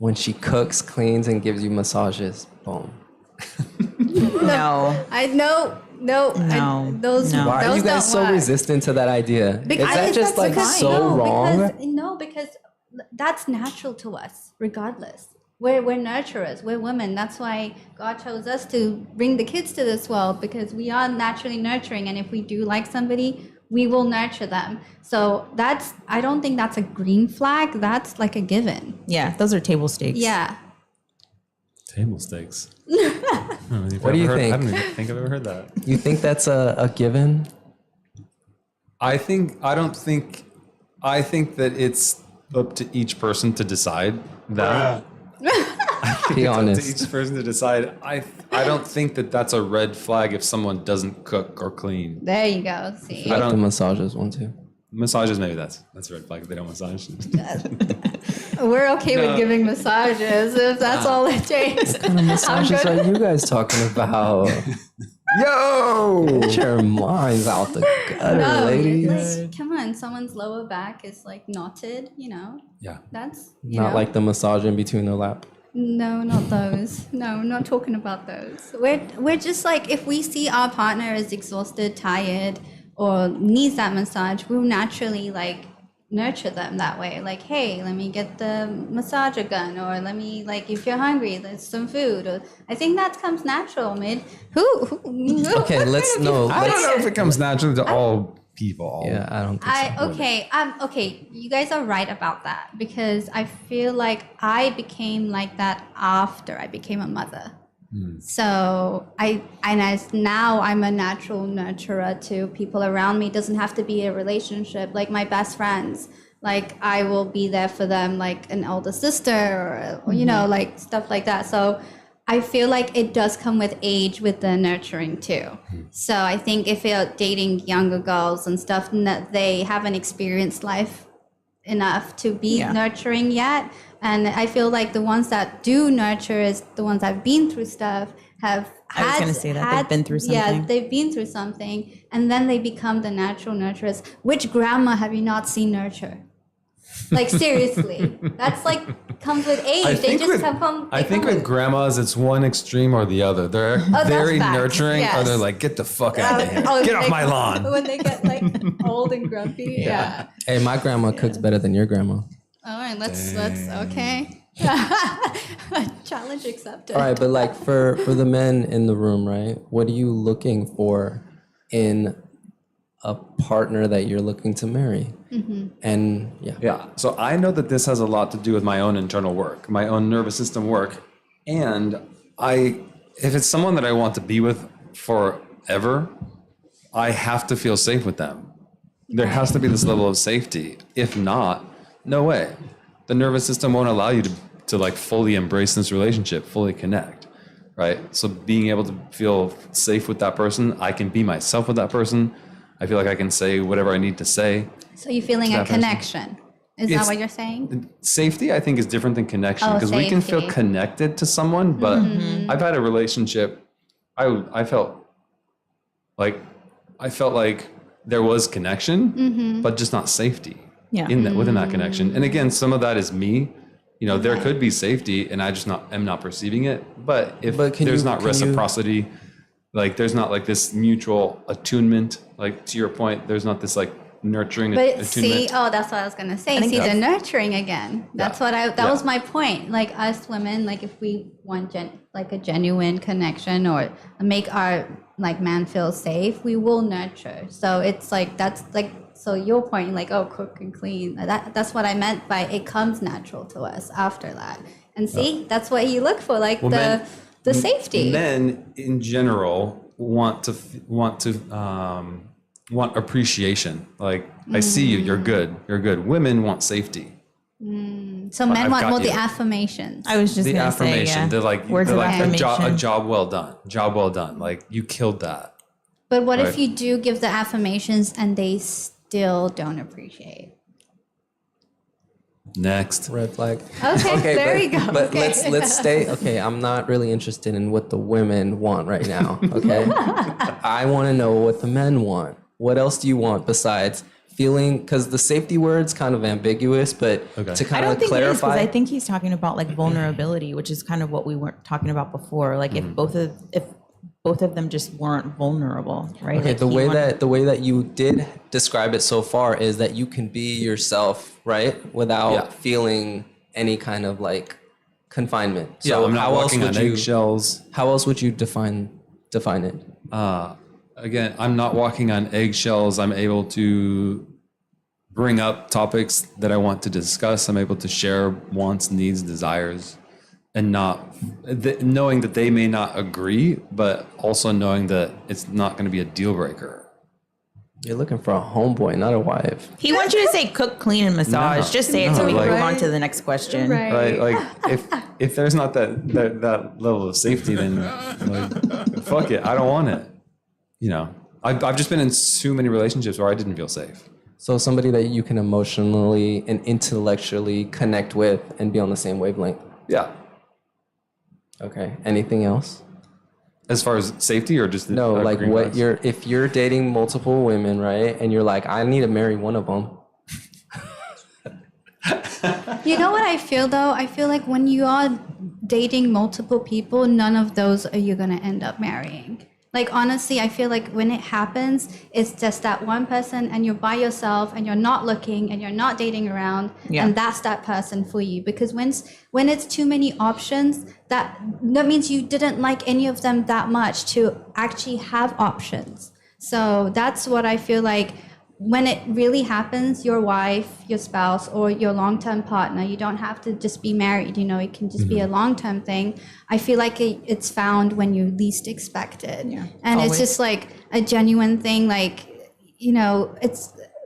When she cooks, cleans, and gives you massages. Boom. No. I know. No, those. No. Why are you those guys so don't work. resistant to that idea? Is that just that's like because- so wrong? Because that's natural to us, regardless. We're nurturers. We're women. That's why God chose us to bring the kids to this world because we are naturally nurturing, and if we do like somebody, we will nurture them. So I don't think that's a green flag. That's like a given. Yeah, those are table stakes. Yeah. Table stakes. What do you think? I don't even think I've ever heard that. You think that's a given? I think that it's up to each person to decide that. Be It's up to honest. each person to decide. I don't think that that's a red flag if someone doesn't cook or clean. There you go. See. I Like the don't- massages one too. Massages, maybe that's a red flag if they don't massage. We're okay No. with giving massages if that's all it takes. What kind of massages are you guys talking about? Yo! Get your minds out the gutter, No, ladies. like, come on, someone's lower back is like knotted, Yeah. That's Not like the massage in between the lap. No, not those. No, I'm not talking about those. We're just like if we see our partner is exhausted, tired, or needs that massage, we'll naturally like nurture them that way. Like, hey, let me get the massager gun, or let me like if you're hungry, there's some food. Or I think that comes natural, mid. Who Okay, let's no. I don't Let's, know if it comes naturally to all people. yeah, I don't think so. Okay, you guys are right about that because I feel like I became like that after I became a mother. So now I'm a natural nurturer to people around me. It doesn't have to be a relationship. Like my best friends, like I will be there for them, like an older sister, or like stuff like that. So I feel like it does come with age with the nurturing too. So I think if you're dating younger girls and stuff, they haven't experienced life enough to be Yeah. nurturing yet. And I feel like the ones that do nurture is the ones that have been through stuff, have I was had, gonna say that, they've been through Yeah, something. they've been through something, and then they become the natural nurturers. Which grandma have you not seen nurture? Like seriously, that's like comes with age. They just come from. I think with grandmas, it's one extreme or the other. They're that's very facts, nurturing, or yes. they're like, get the fuck out of here. Get off they- my lawn. When they get like old and grumpy, yeah. Hey, my grandma cooks better than your grandma. All right, let's okay. Challenge accepted. All right, but like for the men in the room, right? What are you looking for in a partner that you're looking to marry? And Yeah. So I know that this has a lot to do with my own internal work, my own nervous system work. And if it's someone that I want to be with forever, I have to feel safe with them. There has to be this level of safety. If not, no way. The nervous system won't allow you to like fully embrace this relationship, fully connect, right? So being able to feel safe with that person, I can be myself with that person. I feel like I can say whatever I need to say. So you're feeling a that person. connection. Is that It's- what you're saying? Safety, I think, is different than connection Oh, because we can feel safety. connected to someone, but Mm-hmm. I've had a relationship. I felt like there was connection, Mm-hmm. but just not safety. Yeah. In that within that connection, and again, some of that is me. You know, there could be safety, and I just am not perceiving it. But if But can there's you- not can you- reciprocity, like there's not like this mutual attunement. Like to your point, there's not this like nurturing But attunement. see, oh, that's what I was gonna say. think See, the that's- nurturing again. That's what that Yeah. was my point. Like us women, like if we want like a genuine connection or make our like man feel safe, we will nurture. So it's like that's like so your point, like oh, cook and clean. That's what I meant by it comes natural to us after that. And see, that's what you look for, like Well, the safety. Men in general want appreciation. Like I see you, you're good, you're good. Women want safety. So men I've want got more the you. affirmations. I was just The gonna affirmation. say, yeah. They're like, words they're of like affirmation. a job well done. Job well done. Like you killed that. But what Right. if you do give the affirmations and they still don't appreciate? Next. Red flag. Okay, there but, you go. But Okay. let's stay. Okay, I'm not really interested in what the women want right now. Okay, I want to know what the men want. What else do you want besides feeling? Because the safety word's kind of ambiguous, but Okay. to I kind don't of think it is because clarify. I think he's talking about like vulnerability, which is kind of what we were talking about before. Like if both of them just weren't vulnerable, right? Okay, Like, the he way wanted- that you did describe it so far is that you can be yourself, right, without Yeah. feeling any kind of like confinement. Yeah, So I'm not how else walking would on you? eggshells. How else would you define it? Again, I'm not walking on eggshells. I'm able to bring up topics that I want to discuss. I'm able to share wants, needs, desires, and knowing that they may not agree, but also knowing that it's not going to be a deal breaker. You're looking for a homeboy, not a wife. He wants you to say cook, clean, and massage. No, Just say it so we no, can like- move on to the next question. Right? Like if there's not that level of safety, then like, fuck it. I don't want it. You know, I've just been in so many relationships where I didn't feel safe. So somebody that you can emotionally and intellectually connect with and be on the same wavelength. Yeah. Okay. Anything else? As far as safety or just No, like green what flags? if you're dating multiple women, right? And you're like, I need to marry one of them. You know what I feel though? I feel like when you are dating multiple people, none of those are you gonna end up marrying. Like honestly, I feel like when it happens, it's just that one person and you're by yourself and you're not looking and you're not dating around Yeah. and that's that person for you. Because when it's too many options, that means you didn't like any of them that much to actually have options. So that's what I feel like when it really happens, your wife, your spouse, or your long-term partner, you don't have to just be married, you know, it can just be a long-term thing. I feel like it's found when you least expect it. Yeah, And always. it's just like a genuine thing, like, you know,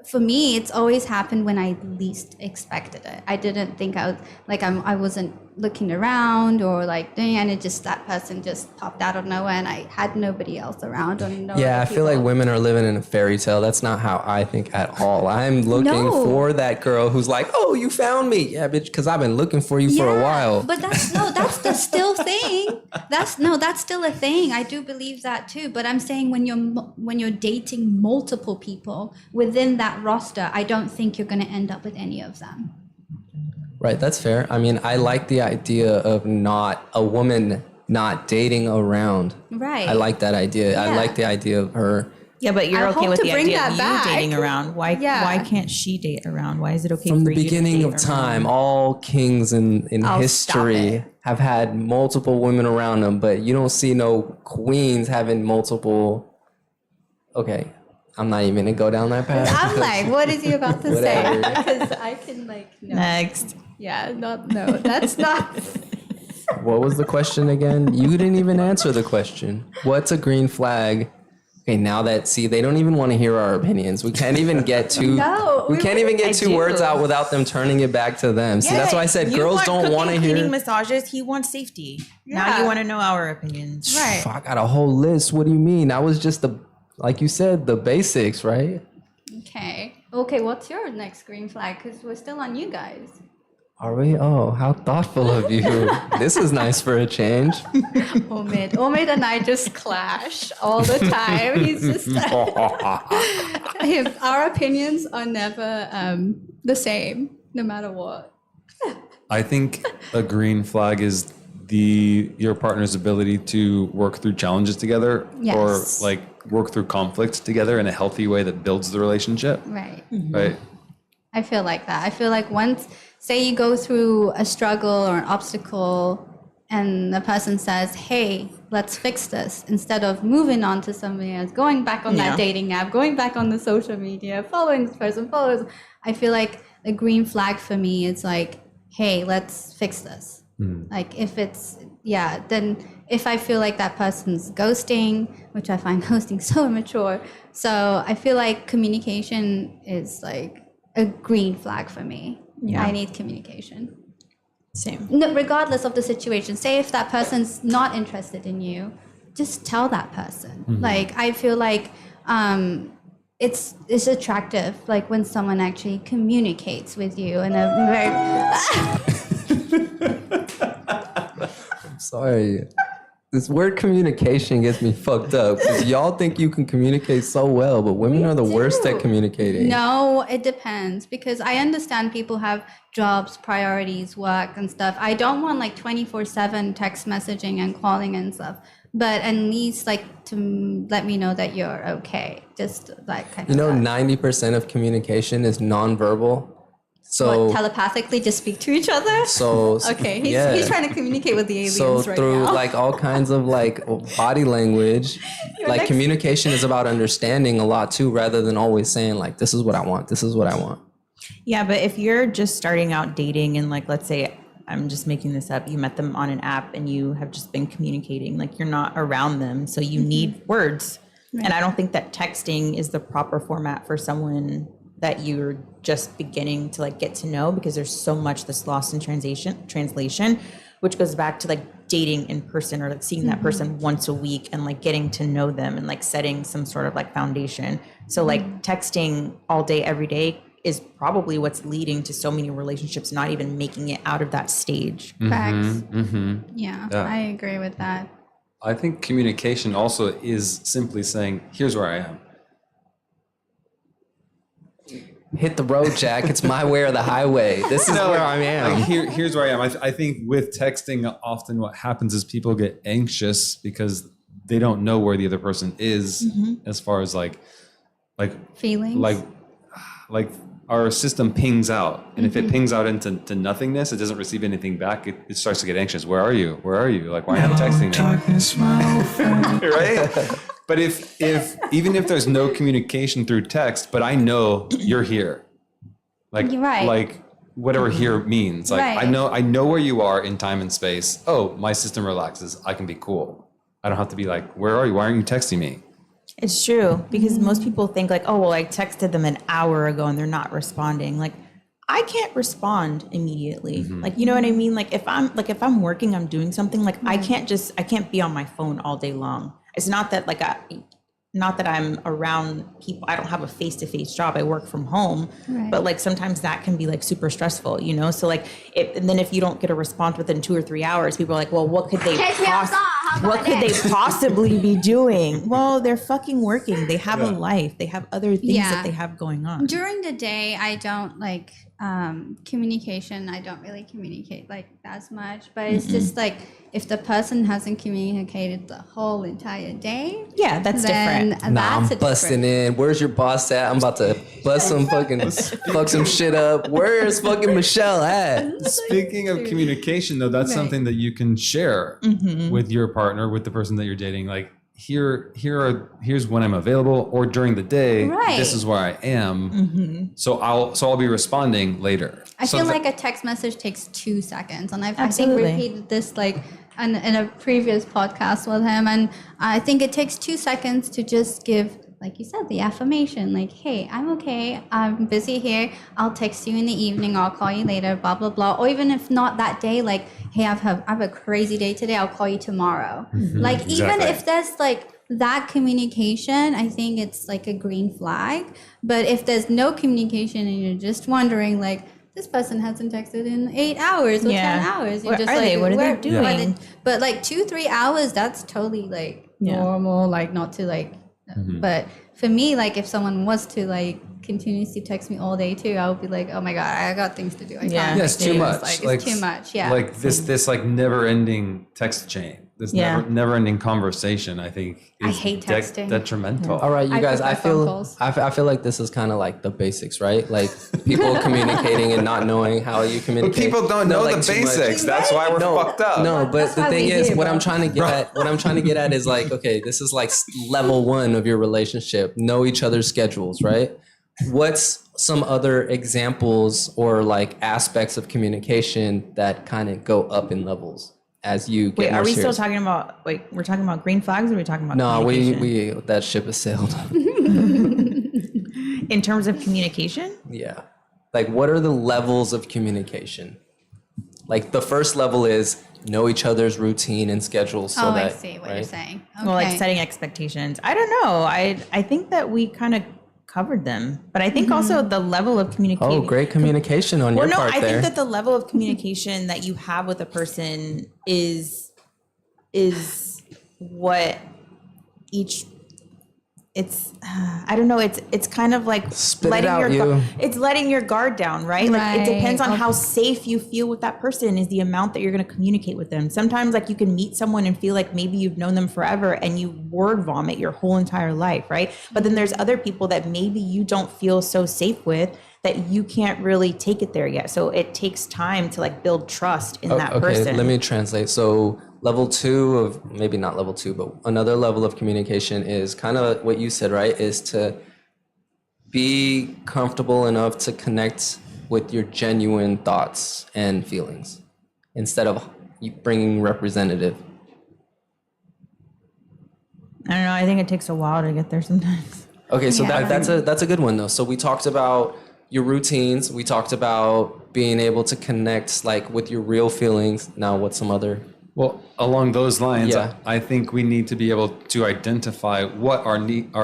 for me, it's always happened when I least expected it. I didn't think I wasn't looking around or like, and it just, that person just popped out of nowhere and I had nobody else around. Or no Yeah, I other feel like people. women are living in a fairy tale. That's not how I think at all. I'm looking No. for that girl who's like, oh, you found me. Yeah, bitch, because I've been looking for you for a while. But that's the still thing. That's still a thing. I do believe that too. But I'm saying when you're dating multiple people within that roster, I don't think you're going to end up with any of them. Right, that's fair. I mean, I like the idea of not a woman not dating around. Right. I like that idea. I Yeah. like the idea of her. Yeah, but you're I okay hope with to the bring idea that of back. you dating around. Why? Yeah. Why can't she date around? Why is it okay From for the you to beginning date of time, around? all kings in Oh, stop history it. have had multiple women around them, but you don't see no queens having multiple. Okay, I'm not even gonna go down that path. I'm like, what is he about to say? Whatever. Because I can like, no. Next. Yeah, no, that's not. What was the question again? You didn't even answer the question. What's a green flag? Okay, now that they don't even want to hear our opinions. We can't even get two. No, we can't even I get two do. words out without them turning it back to them. See, that's why I said you girls don't want to cooking, hear. cleaning, massages. He wants safety. Now Yeah. you want to know our opinions. Right. I got a whole list. What do you mean? That was just like you said, the basics, right? Okay. Okay, what's your next green flag? Because we're still on you guys. Are we? Oh, how thoughtful of you. This is nice for a change. Omid and I just clash all the time. He's just our opinions are never the same, no matter what. I think a green flag is your partner's ability to work through challenges together, Yes. or like work through conflict together in a healthy way that builds the relationship. Right. Right. I feel like that. I feel like once, say you go through a struggle or an obstacle and the person says, hey, let's fix this, instead of moving on to something else, going back on that dating app, going back on the social media, following this person, I feel like a green flag for me is like, hey, let's fix this. Like if it's, then if I feel like that person's ghosting, which I find ghosting so immature. So I feel like communication is like a green flag for me. Yeah. I need communication. Same. No, regardless of the situation. Say if that person's not interested in you, just tell that person. Like I feel like it's attractive, like when someone actually communicates with you in a very Sorry. This word communication gets me fucked up because y'all think you can communicate so well, but women are the worst at communicating. No, it depends, because I understand people have jobs, priorities, work and stuff. I don't want like 24/7 text messaging and calling and stuff, but at least like to let me know that you're okay. Just like kind You know, of 90% of communication is nonverbal. So what, telepathically just speak to each other. So Okay, yeah. he's trying to communicate with the aliens So right through now. like all kinds of like body language, like next- communication is about understanding a lot too, rather than always saying like, this is what I want, this is what I want. Yeah, but if you're just starting out dating and like, let's say, I'm just making this up, you met them on an app and you have just been communicating, like you're not around them, so you need words. And I don't think that texting is the proper format for someone that you're just beginning to like get to know, because there's so much that's lost in translation, which goes back to like dating in person, or like seeing that person once a week and like getting to know them and like setting some sort of like foundation. So like texting all day, every day is probably what's leading to so many relationships not even making it out of that stage. Facts. Yeah. I agree with that. I think communication also is simply saying, here's where I am. Hit the road, Jack. It's my way or the highway. This is where I am. Like, here's where I am. I think with texting, often what happens is people get anxious because they don't know where the other person is, as far as like Feelings. like our system pings out, and if it pings out into nothingness, it doesn't receive anything back. It starts to get anxious. Where are you? Where are you? Like, why aren't you texting me? Right? But if even if there's no communication through text, but I know you're here, like Right. like whatever here means, like Right. I know where you are in time and space. Oh, my system relaxes. I can be cool. I don't have to be like, where are you? Why aren't you texting me? It's true, because most people think like, oh, well, I texted them an hour ago and they're not responding. Like, I can't respond immediately. Like, you know what I mean? Like if I'm working, I'm doing something, like I can't be on my phone all day long. It's not that like not that I'm around people. I don't have a face-to-face job. I work from home, but like sometimes that can be like super stressful, you know? So like, and then if you don't get a response within 2 or 3 hours, people are like, well, what could they possibly be doing? Well, they're fucking working. They have a life. They have other things that they have going on. During the day, I don't like communication. I don't really communicate like as much, but it's just like if the person hasn't communicated the whole entire day, Yeah, that's then different. Nah, I'm that's busting in. Where's your boss at? I'm about to bust some fuck some shit up. Where's fucking Michelle at? Speaking of communication, though, that's something that you can share with your partner, with the person that you're dating. Like, here's when I'm available, or during the day, Right. this is where I am. So I'll be responding later. I So feel that- like a text message takes 2 seconds, and I think Absolutely. repeated this like in a previous podcast with him, and I think it takes 2 seconds to just give, like you said, the affirmation, like, hey, I'm okay, I'm busy here, I'll text you in the evening, I'll call you later, blah blah blah. Or even if not that day, like, hey, I have a crazy day today, I'll call you tomorrow. Like even Exactly. if there's like that communication, I think it's like a green flag. But if there's no communication and you're just wondering, like, this person hasn't texted in 8 hours or Yeah. 10 hours. You're Where just are like, they? What are they where- doing? But like 2-3 hours, that's totally like Yeah. normal, like not to like, but for me, like if someone was to like continuously text me all day too, I would be like, oh my God, I got things to do. I Yeah. can't. Yeah, it's too do much. this. Like, it's too much. Yeah. Like this like never ending text chain. This Yeah. never ending conversation, I think, I is hate texting. detrimental. All right, you I guys, prefer I phone feel calls. I feel like this is kind of like the basics, right? Like people communicating and not knowing how you But communicate. people don't know like, the too much. basics. That's why we're fucked up. No, but That's the why thing we is, here, what bro. I'm trying to get at is like, okay, this is like level 1 of your relationship. Know each other's schedules, right? What's some other examples or like aspects of communication that kind of go up in levels as you get Wait, more are we serious? still talking about, like, we're talking about green flags or are we talking about No, communication? we that ship has sailed. In terms of communication? Yeah. Like, what are the levels of communication? Like, the first level is know each other's routine and schedules. So oh, that, I see what right? you're saying. Okay. Well, like setting expectations. I don't know. I think that we kind of covered them, but I think also the level of communication. Oh, great communication on Well, your no, part I there. think that the level of communication that you have with a person is what each. It's I don't know. It's kind of like Spit it letting out, your you. it's letting your guard down, right? Like it depends on Right. how safe you feel with that person is the amount that you're going to communicate with them. Sometimes like you can meet someone and feel like maybe you've known them forever and you word vomit your whole entire life, right? But then there's other people that maybe you don't feel so safe with that you can't really take it there yet. So it takes time to like build trust in that okay, person. let me translate. So level 2 of, maybe not level 2, but another level of communication is kind of what you said, right? Is to be comfortable enough to connect with your genuine thoughts and feelings instead of you bringing representative. I don't know. I think it takes a while to get there sometimes. Okay, so Yeah. that's a good one though. So we talked about your routines. We talked about being able to connect like with your real feelings. Now, what's some other? Well, along those lines, Yeah. I think we need to be able to identify what our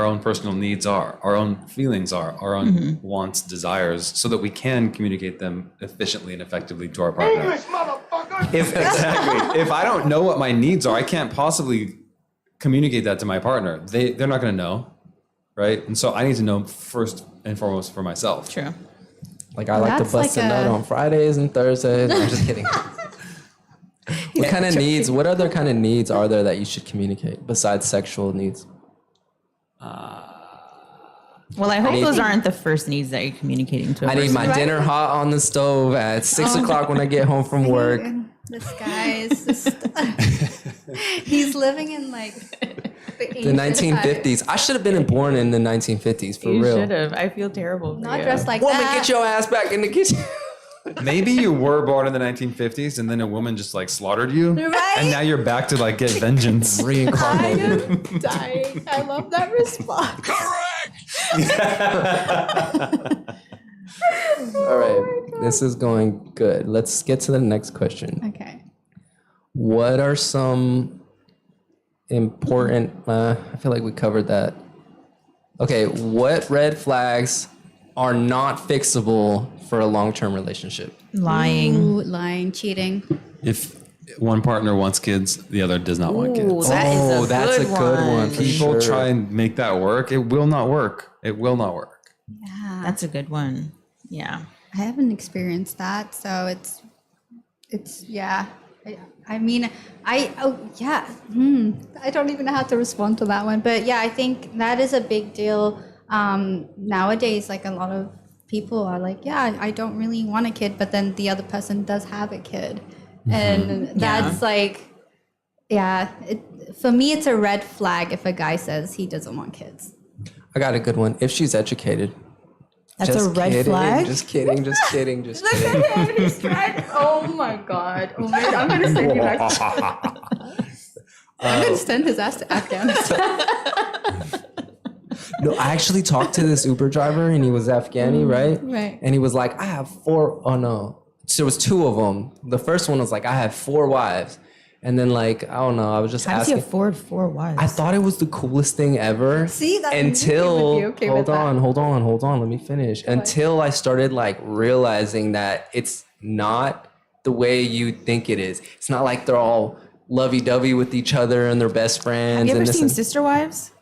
own personal needs are, our own feelings are, our own wants, desires, so that we can communicate them efficiently and effectively to our partner. Exactly. If I don't know what my needs are, I can't possibly communicate that to my partner. They're not going to know, right? And so I need to know first and foremost for myself. True. Like I like to That's bust like a nut a- on Fridays and Thursdays. No, I'm just kidding. What kind of needs? What other kind of needs are there that you should communicate besides sexual needs? Well, I hope need- those aren't the first needs that you're communicating to a I need person. my dinner hot on the stove at 6 o'clock when I get home from work. This guy is just, he's living in like The 1950s. I should have been born in the 1950s for You real. should have. I feel terrible for not you. dressed like Woman, that. get your ass back in the kitchen. Maybe you were born in the 1950s and then a woman just like slaughtered you. Right? And now you're back to like get vengeance. I Reincarnated. am dying. I love that response. All right, this is going good. Let's get to the next question. Okay. What are some important? I feel like we covered that. Okay, what red flags are not fixable for a long-term relationship? Lying. Ooh, lying, cheating. If one partner wants kids, the other does not want Ooh, kids. that is Oh, a that's good a good one. For People sure. try and make that work. It will not work. It will not work. Yeah. That's a good one. Yeah. I haven't experienced that, so it's yeah. I mean, I don't even know how to respond to that one, but yeah, I think that is a big deal. Nowadays, like a lot of people are like, yeah, I don't really want a kid, but then the other person does have a kid, and that's like, yeah. For me, it's a red flag if a guy says he doesn't want kids. I got a good one. If she's educated. That's Just a red kidding, flag? Just kidding. Just kidding. Just Look kidding. at him, he's trying. Oh my god! Oh my god! I'm gonna send you back. I'm gonna send his ass to Afghanistan. No, I actually talked to this Uber driver and he was Afghani, right? Right. And he was like, I have 4, oh no. So it was 2 of them. The first one was like, I have 4 wives. And then like, I don't know, I was just How does he asking. afford 4 wives? I thought it was the coolest thing ever. See, that until would be okay with hold on, let me finish. Until I started like realizing that it's not the way you think it is. It's not like they're all lovey-dovey with each other and they're best friends. Have you ever and this seen and- Sister Wives?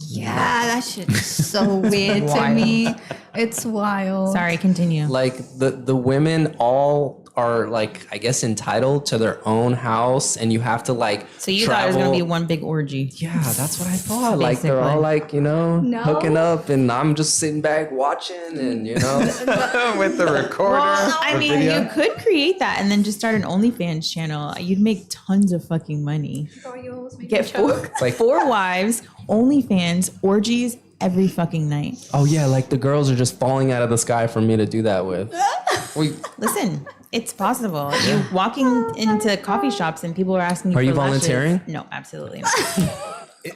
Yeah, that shit is so weird to wild. me. It's wild. Sorry, continue. Like the women all are like, I guess, entitled to their own house, and you have to like So you thought it was travel. gonna be one big orgy? Yeah, that's what I thought. Like they're all Basically. like, you know, No. hooking up, and I'm just sitting back watching, and you know, With the recorder. Well, I the mean, video. you could create that and then just start an OnlyFans channel. You'd make tons of fucking money. Get like- 4 wives, OnlyFans, orgies every fucking night. oh yeah, like the girls are just falling out of the sky for me to do that with. We, Listen, it's possible. You're walking into coffee shops and people are asking you Are for you lashes. volunteering? No, absolutely not.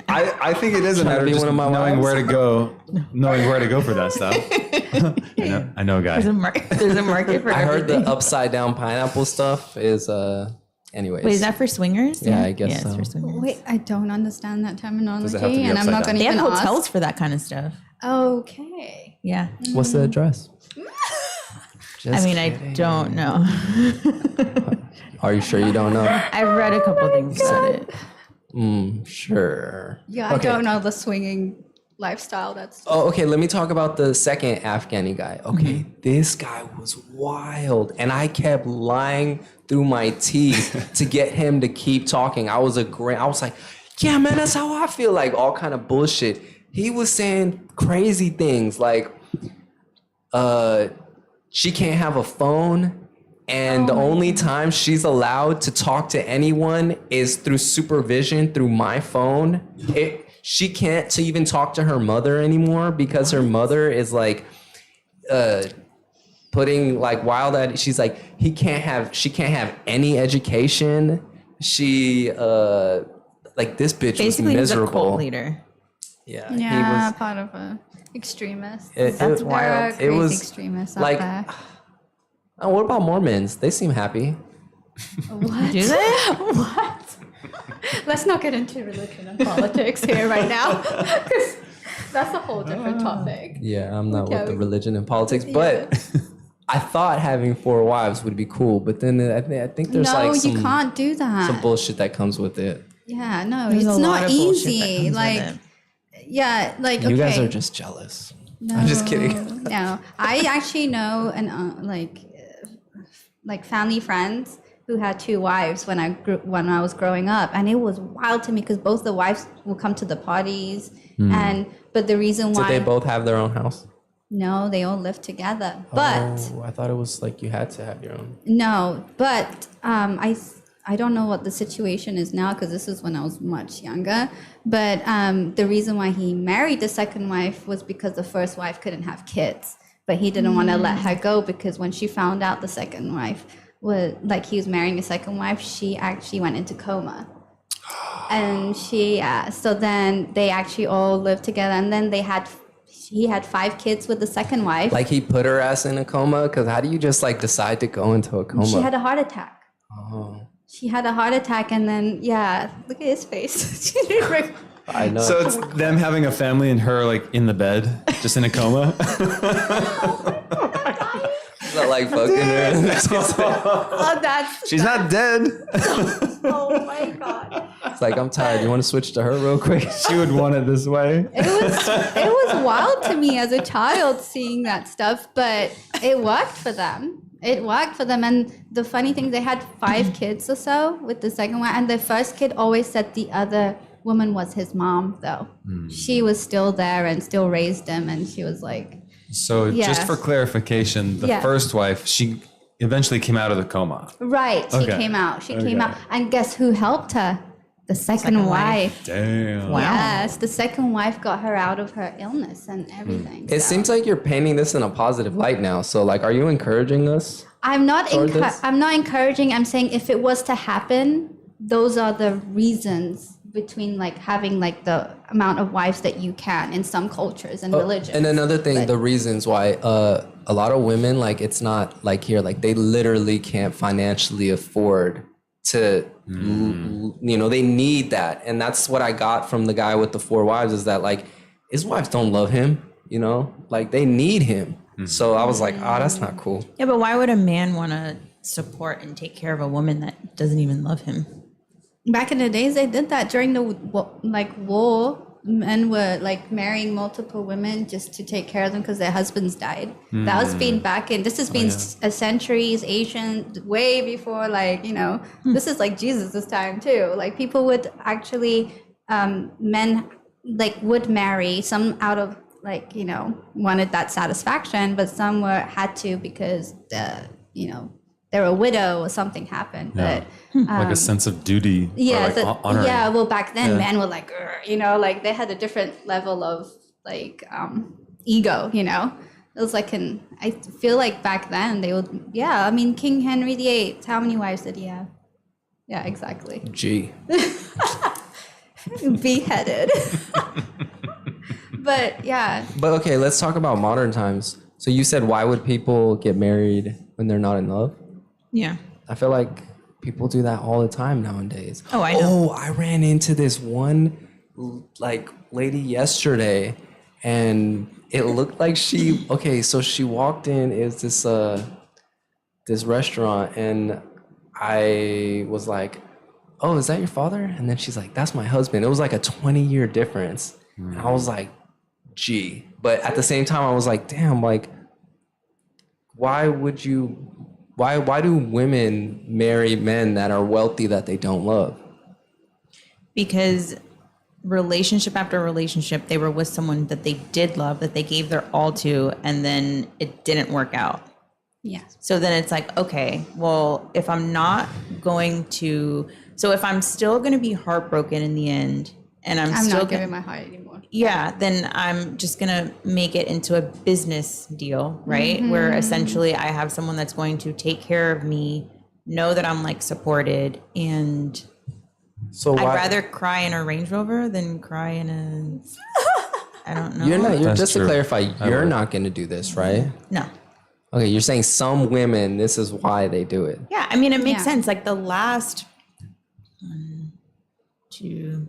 I think it is a Trying to matter of be just one of my knowing wives? where to go, knowing where to go for that stuff. I know a guy. There's a market for I heard everything. the upside down pineapple stuff is anyways. Wait, is that for swingers? Yeah, I guess yeah, so. it's for swingers. Wait, I don't understand that terminology, have to be and I'm upside not down? going They to have even hotels ask. for that kind of stuff. Okay. Yeah. What's the address? I mean, I don't know. Are you sure you don't know? I've read a couple things about it. Sure. Yeah, Okay. I don't know the swinging lifestyle. That's Oh, okay. Let me talk about the second Afghani guy. Okay, this guy was wild, and I kept lying through my teeth to get him to keep talking. I was like, yeah, man, that's how I feel. Like all kind of bullshit. He was saying crazy things like, she can't have a phone. And the only time she's allowed to talk to anyone is through supervision through my phone. She can't to even talk to her mother anymore because her mother is like putting like wild at. She's like she can't have any education. She like this bitch Basically, was he's a miserable. cult leader. Yeah, yeah, he was. part of a extremist. It, That's it- wild. There are It crazy was extremists out like. there. Oh, what about Mormons? They seem happy. What? Do they? What? Let's not get into religion and politics here right now, because that's a whole different topic. Yeah, I'm not with Okay. the religion and politics, but I thought having 4 wives would be cool. But then I think there's No, like you can't do that. some bullshit that comes with it. Yeah, no, There's a it's lot not of bullshit that easy. comes with Like, it. yeah, like You guys okay. are just jealous. I'm just kidding. No, I actually know like family friends who had 2 wives when I was growing up, and it was wild to me because both the wives would come to the parties, but the reason Did why they both have their own house? no, they all lived together, but. Oh, I thought it was like you had to have your own. No, but I don't know what the situation is now because this is when I was much younger. But the reason why he married the second wife was because the first wife couldn't have kids, but he didn't want to let her go because when she found out the second wife was like he was marrying a second wife, she actually went into coma. And so then they actually all lived together, and then he had 5 kids with the second wife. Like he put her ass in a coma? Because how do you just like decide to go into a coma? She had a heart attack. Oh, She had a heart attack, and then look at his face. I know. So it's them having a family and her like in the bed, just in a coma. Is that like fucking her? Oh, that's She's not dead. oh my god! It's like, I'm tired. You want to switch to her real quick? She would want it this way. It was wild to me as a child seeing that stuff, but it worked for them. It worked for them, and the funny thing, they had 5 kids or so with the second one, and the first kid always said the other woman was his mom, though. She was still there and still raised him, and she was like, So just Yeah. for clarification, the Yeah. first wife, she eventually came out of the coma. right, she Okay. came out. She came Okay. out, and guess who helped her? The second wife. Damn. Wow. Yes, the second wife got her out of her illness and everything. It so. seems like you're painting this in a positive light now. So, like, are you encouraging us? I'm not toward this? I'm not encouraging. I'm saying if it was to happen, those are the reasons between like having like the amount of wives that you can in some cultures and religions. And another thing, But- the reasons why a lot of women, like, it's not like here, like, they literally can't financially afford to You know, they need that. And that's what I got from the guy with the 4 wives, is that like his wives don't love him, you know, like they need him. So I was like, oh, that's not cool. Yeah, but why would a man want to support and take care of a woman that doesn't even love him? Back in the days, they did that during the war. Men were like marrying multiple women just to take care of them because their husbands died. That was been back in, this has been centuries, ancient, way before, like, you know, this is like Jesus' time too. Like people would actually, men like would marry some out of like, you know, wanted that satisfaction, but some had to because you know, they're a widow or something happened. Yeah. But Like a sense of duty. yeah, or like honoring. yeah. Well, back then, Yeah. men were like, "Grr," you know, like they had a different level of like ego. You know, it was like I feel like back then they would. Yeah, I mean, King Henry VIII. How many wives did he have? Yeah, exactly. Gee. Beheaded. But yeah, But okay, let's talk about modern times. So you said, why would people get married when they're not in love? Yeah. I feel like people do that all the time nowadays. Oh, I know. Oh, I ran into this one like lady yesterday, and it looked like she. Okay, so she walked in. It was this restaurant, and I was like, "Oh, is that your father?" And then she's like, "That's my husband." It was like a 20-year difference, and I was like, "Gee," but at the same time, I was like, "Damn!" Like, why would you? Why do women marry men that are wealthy that they don't love? Because relationship after relationship, they were with someone that they did love, that they gave their all to, and then it didn't work out. yeah. So then it's like, okay, well, if I'm not going to, so if I'm still going to be heartbroken in the end, and I'm still not gonna, giving my heart anymore. yeah, then I'm just going to make it into a business deal, right? Where essentially I have someone that's going to take care of me, know that I'm like supported, and So I'd why? rather cry in a Range Rover than cry in a, I don't know. You're not. You're, That's just true. to clarify, you're would. not going to do this, right? No. Okay, you're saying some women, this is why they do it. Yeah, I mean, it makes Yeah. sense. Like the last 1, 2,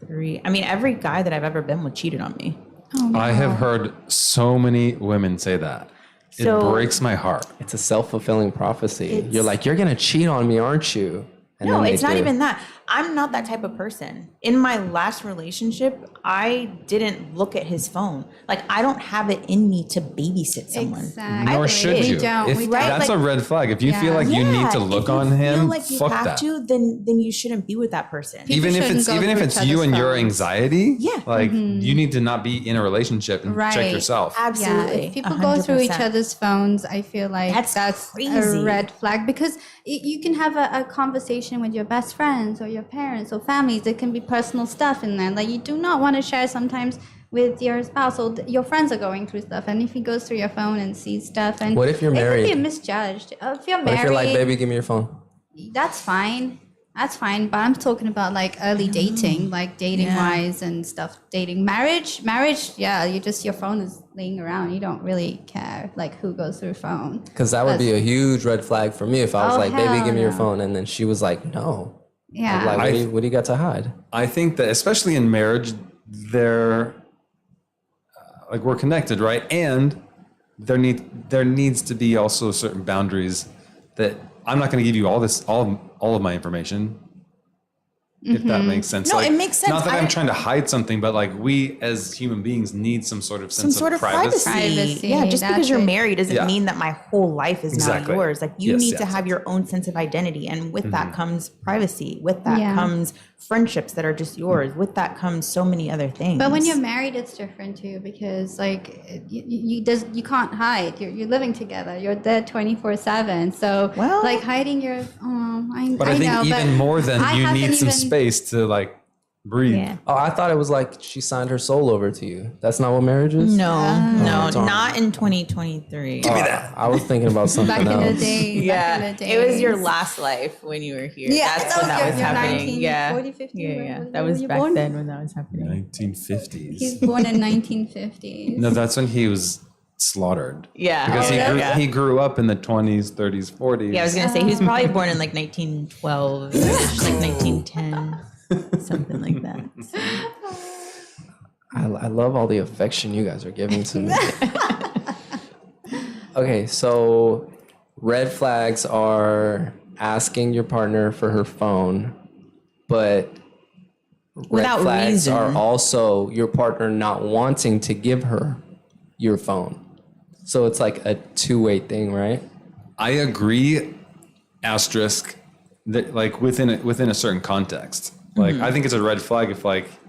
3. I mean, every guy that I've ever been with cheated on me. I have heard so many women say that. It So- breaks my heart. It's a self-fulfilling prophecy. You're like, you're going to cheat on me, aren't you? And No, then they it's not do. even that. I'm not that type of person. In my last relationship, I didn't look at his phone. Like, I don't have it in me to babysit someone. Exactly. Nor should we you. Don't. If We right? that's Like- a red flag. If you feel like you need to look if you on him, feel like you fuck have that. to, then you shouldn't be with that person. Even if shouldn't it's go even if through it's each you other's and your phones. Yeah. anxiety, Mm-hmm. like you need to not be in a relationship and check Right. yourself. Absolutely. Yeah, if people go through each 100%. other's phones, I feel like That's a crazy. red flag, because you can have a conversation with your best friends or your parents or families. There can be personal stuff in there that you do not want to share sometimes with your spouse, or your friends are going through stuff. And if he goes through your phone and sees stuff, and What if you're it married? could be misjudged. If you're What married, if you're like, baby, give me your phone? that's fine. That's fine. But I'm talking about like early dating, like dating wise and stuff. Dating, marriage. Yeah, your phone is laying around. You don't really care like who goes through phone. Because that would be a huge red flag for me if I was Oh, like, baby, hell give me your no. phone. And then she was like, no. Yeah. Like, what do you got to hide? I think that especially in marriage, they're like we're connected, right? And there needs to be also certain boundaries that I'm not going to give you all of my information. If that makes sense. No, it makes sense. Not that I'm I- trying to hide something, but like we as human beings need some sort of some sense sort of privacy. Privacy, Yeah, just that's because you're it. married doesn't Yeah. mean that my whole life is Exactly. now yours. Like you Yes, need to yes, have yes. your own sense of identity, and with that comes privacy. With that Yeah. comes friendships that are just yours. With that comes so many other things. But when you're married, it's different too, because like you can't hide. You're living together. You're there 24/7. So Well- like hiding your But I think know, but even more than I you haven't need some even- space to like breathe. yeah. Oh, I thought it was like she signed her soul over to you. That's not what marriage is? No, no, it's all not in 2023. Give me that. I was thinking about something back in the else. day. Yeah, back in the it was your days. last life when you were here. Yeah, That's that when was that your- was your happening. 19, Yeah, 40, 50, yeah, when- yeah. when That were was you back born? then when that was happening. 1950s. He's born in 1950s. No, that's when he was slaughtered. Yeah. Because Yeah. he grew up in the 20s, 30s, 40s. Yeah, I was gonna say he was probably born in like 1912, like 1910, something like that. So, I love all the affection you guys are giving to me. Okay, so red flags are asking your partner for her phone, but red Without flags reason. are also your partner not wanting to give her your phone. So it's like a two-way thing, right? I agree, asterisk, that like within a certain context. Like I think it's a red flag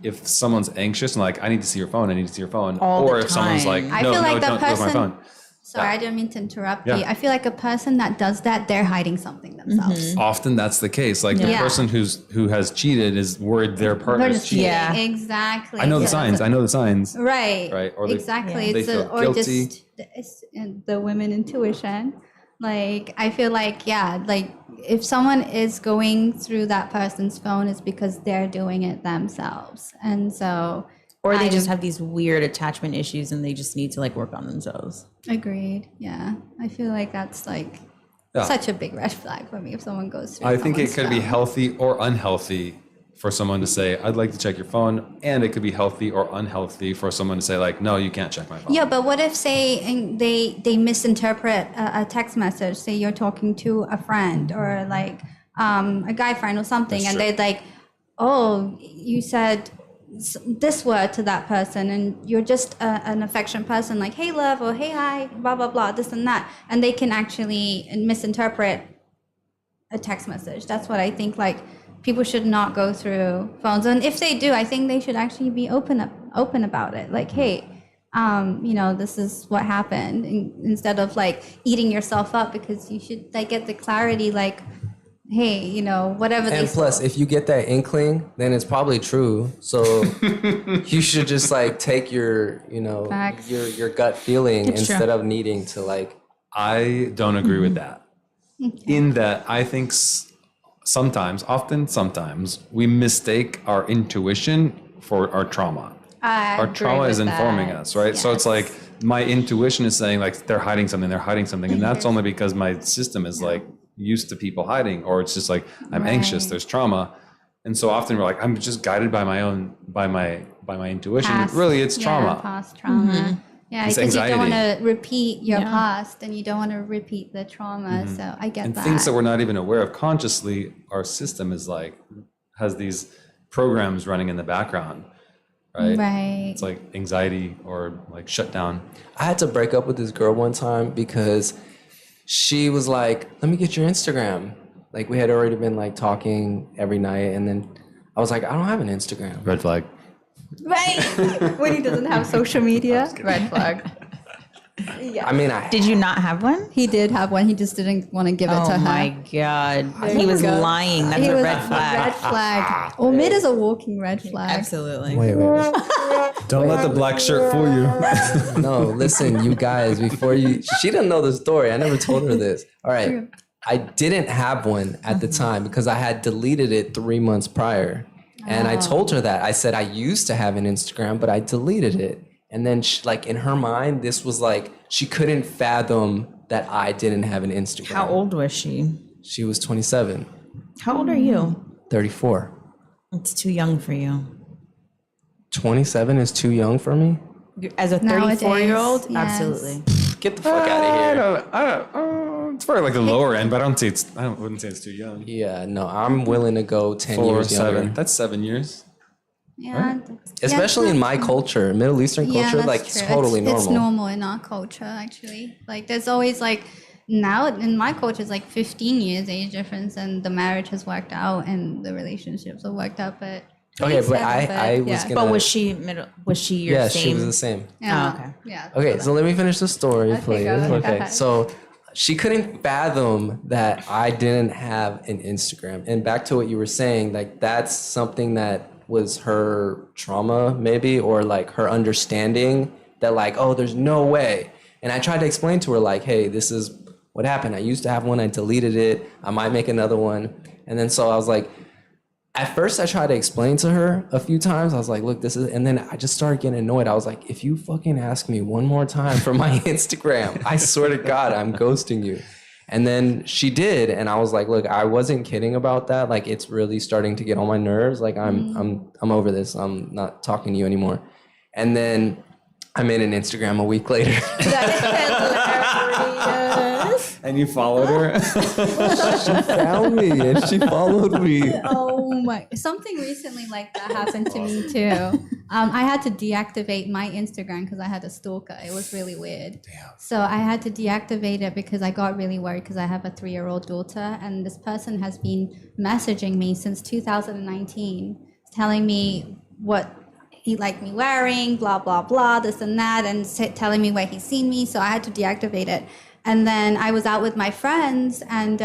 if someone's anxious and like I need to see your phone, I need to see your phone, All or the if someone's like time. no, I feel like the don't go to my person- phone. Sorry, I didn't mean to interrupt Yeah. you. I feel like a person that does that, they're hiding something themselves. Often that's the case. Like the Yeah. person who has cheated is worried their They're partner's just cheating. Yeah. cheating. Exactly. I know the So- signs. I know the signs. Right. Right, or they- exactly. they It's feel or guilty. just the women intuition. Like I feel like like if someone is going through that person's phone, it's because they're doing it themselves, and so or they I just have these weird attachment issues and they just need to like work on themselves. agreed. Yeah, I feel like that's like Yeah. such a big red flag for me if someone goes through. I think it someone's could be phone. healthy or unhealthy for someone to say, I'd like to check your phone. And it could be healthy or unhealthy for someone to say, like, no, you can't check my phone. Yeah, but what if say they misinterpret a text message? Say you're talking to a friend or like a guy friend or something, That's and true. they're like, "Oh, you said this word to that person, and you're just an affection person, like hey love or hey hi, blah blah blah, this and that," and they can actually misinterpret a text message. That's what I think. Like people should not go through phones, and if they do, I think they should actually be open about it. Like, hey, this is what happened, instead of like eating yourself up, because you should like get the clarity. Like, hey, whatever. And plus, if you get that inkling, then it's probably true. So you should just like take your, Facts. your gut feeling It's true. instead of needing to like. I don't agree with that. In that, I think sometimes we mistake our intuition for our trauma. Our trauma is informing us, right? So it's like my intuition is saying like they're hiding something, and that's only because my system is like used to people hiding, or it's just like I'm anxious, Right. there's trauma. And so often we're like, I'm just guided by my intuition. Past- Really, it's trauma. Past trauma. Yeah, It's because you don't want anxiety. to repeat your Yeah. past, and you don't want to repeat the trauma. So I get And that. things that we're not even aware of consciously, our system is like has these programs running in the background, right? Right. It's like anxiety or like shutdown. I had to break up with this girl one time because she was like, "Let me get your Instagram." Like we had already been like talking every night, and then I was like, "I don't have an Instagram." Red flag. Right. When he doesn't have social media. Red flag. I mean, Did you not have one? He did have one. He just didn't want to give it Oh to her. my god, There he you was go. lying. That's He a was red flag. Red flag. Omid is a walking red flag. Absolutely. Wait. Don't let the black shirt fool you. No, listen, you guys, she didn't know the story. I never told her this. All right. I didn't have one at the time because I had deleted it 3 months prior. And I told her that. I said, I used to have an Instagram, but I deleted it. And then like in her mind, this was like, she couldn't fathom that I didn't have an Instagram. How old was she? She was 27, How old are you? 34. It's too young for you. 27 is too young for me? As a Nowadays, 34-year-old, yes. absolutely. Get the fuck out of here. It's probably like the lower end, but I wouldn't say it's too young. Yeah, no, I'm willing to go 10 4, years 7. younger. That's 7 years. Yeah. Especially in my culture, Middle Eastern culture, that's like true. totally normal. It's normal in our culture, actually. Like, there's always like, now in my culture, it's like 15 years age difference, and the marriage has worked out and the relationships have worked out. But Okay, but 37, I was yeah. gonna. But was she your yeah, same? she was the same. Yeah. Oh, okay. Yeah. Okay, so let me finish the story, please. go ahead, go Okay, ahead. so she couldn't fathom that I didn't have an Instagram. And back to what you were saying, like that's something that was her trauma, maybe, or like her understanding that, like, oh, there's no way. And I tried to explain to her, like, hey, this is what happened. I used to have one, I deleted it. I might make another one. And then so I was like, at first I tried to explain to her a few times. I was like, look, this is, and then I just started getting annoyed. I was like, if you fucking ask me one more time for my Instagram, I swear to God, I'm ghosting you. And then she did, and I was like, look, I wasn't kidding about that. Like, it's really starting to get on my nerves. Like, I'm over this. I'm not talking to you anymore. And then I made an Instagram a week later. And you followed her? She found me and she followed me. Oh my! Something recently like that happened to me too. I had to deactivate my Instagram because I had a stalker. It was really weird. Damn. So I had to deactivate it because I got really worried because I have a 3-year-old daughter, and this person has been messaging me since 2019, telling me what he liked me wearing, blah blah blah, this and that, and telling me where he's seen me. So I had to deactivate it. And then I was out with my friends, and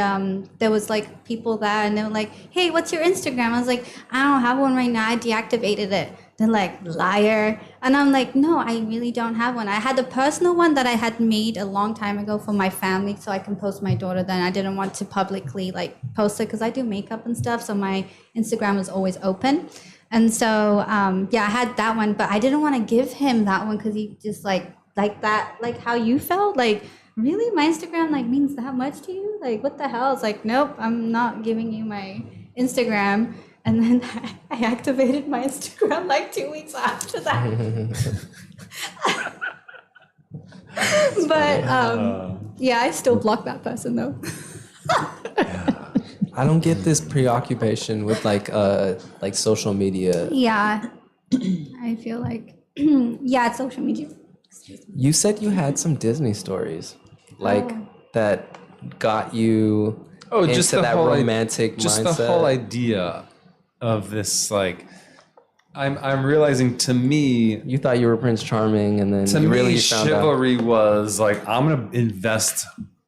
there was like people there, and they were like, hey, what's your Instagram? I was like, I don't have one right now. I deactivated it. They're like, liar. And I'm like, no, I really don't have one. I had a personal one that I had made a long time ago for my family so I can post my daughter then. I didn't want to publicly like post it because I do makeup and stuff. So my Instagram was always open. And so, yeah, I had that one, but I didn't want to give him that one because he just like that, like how you felt, like, really? My Instagram like means that much to you? Like, what the hell? It's like, nope, I'm not giving you my Instagram. And then I activated my Instagram like 2 weeks after that. But yeah, I still block that person though. I don't get this preoccupation with like social media. Yeah, I feel like, yeah, it's social media. You said you had some Disney stories, like that got you into just the that whole romantic just mindset. the whole idea of this, like, I'm realizing, to me, You thought you were Prince Charming, and then to you me, really found out. chivalry was like, I'm gonna invest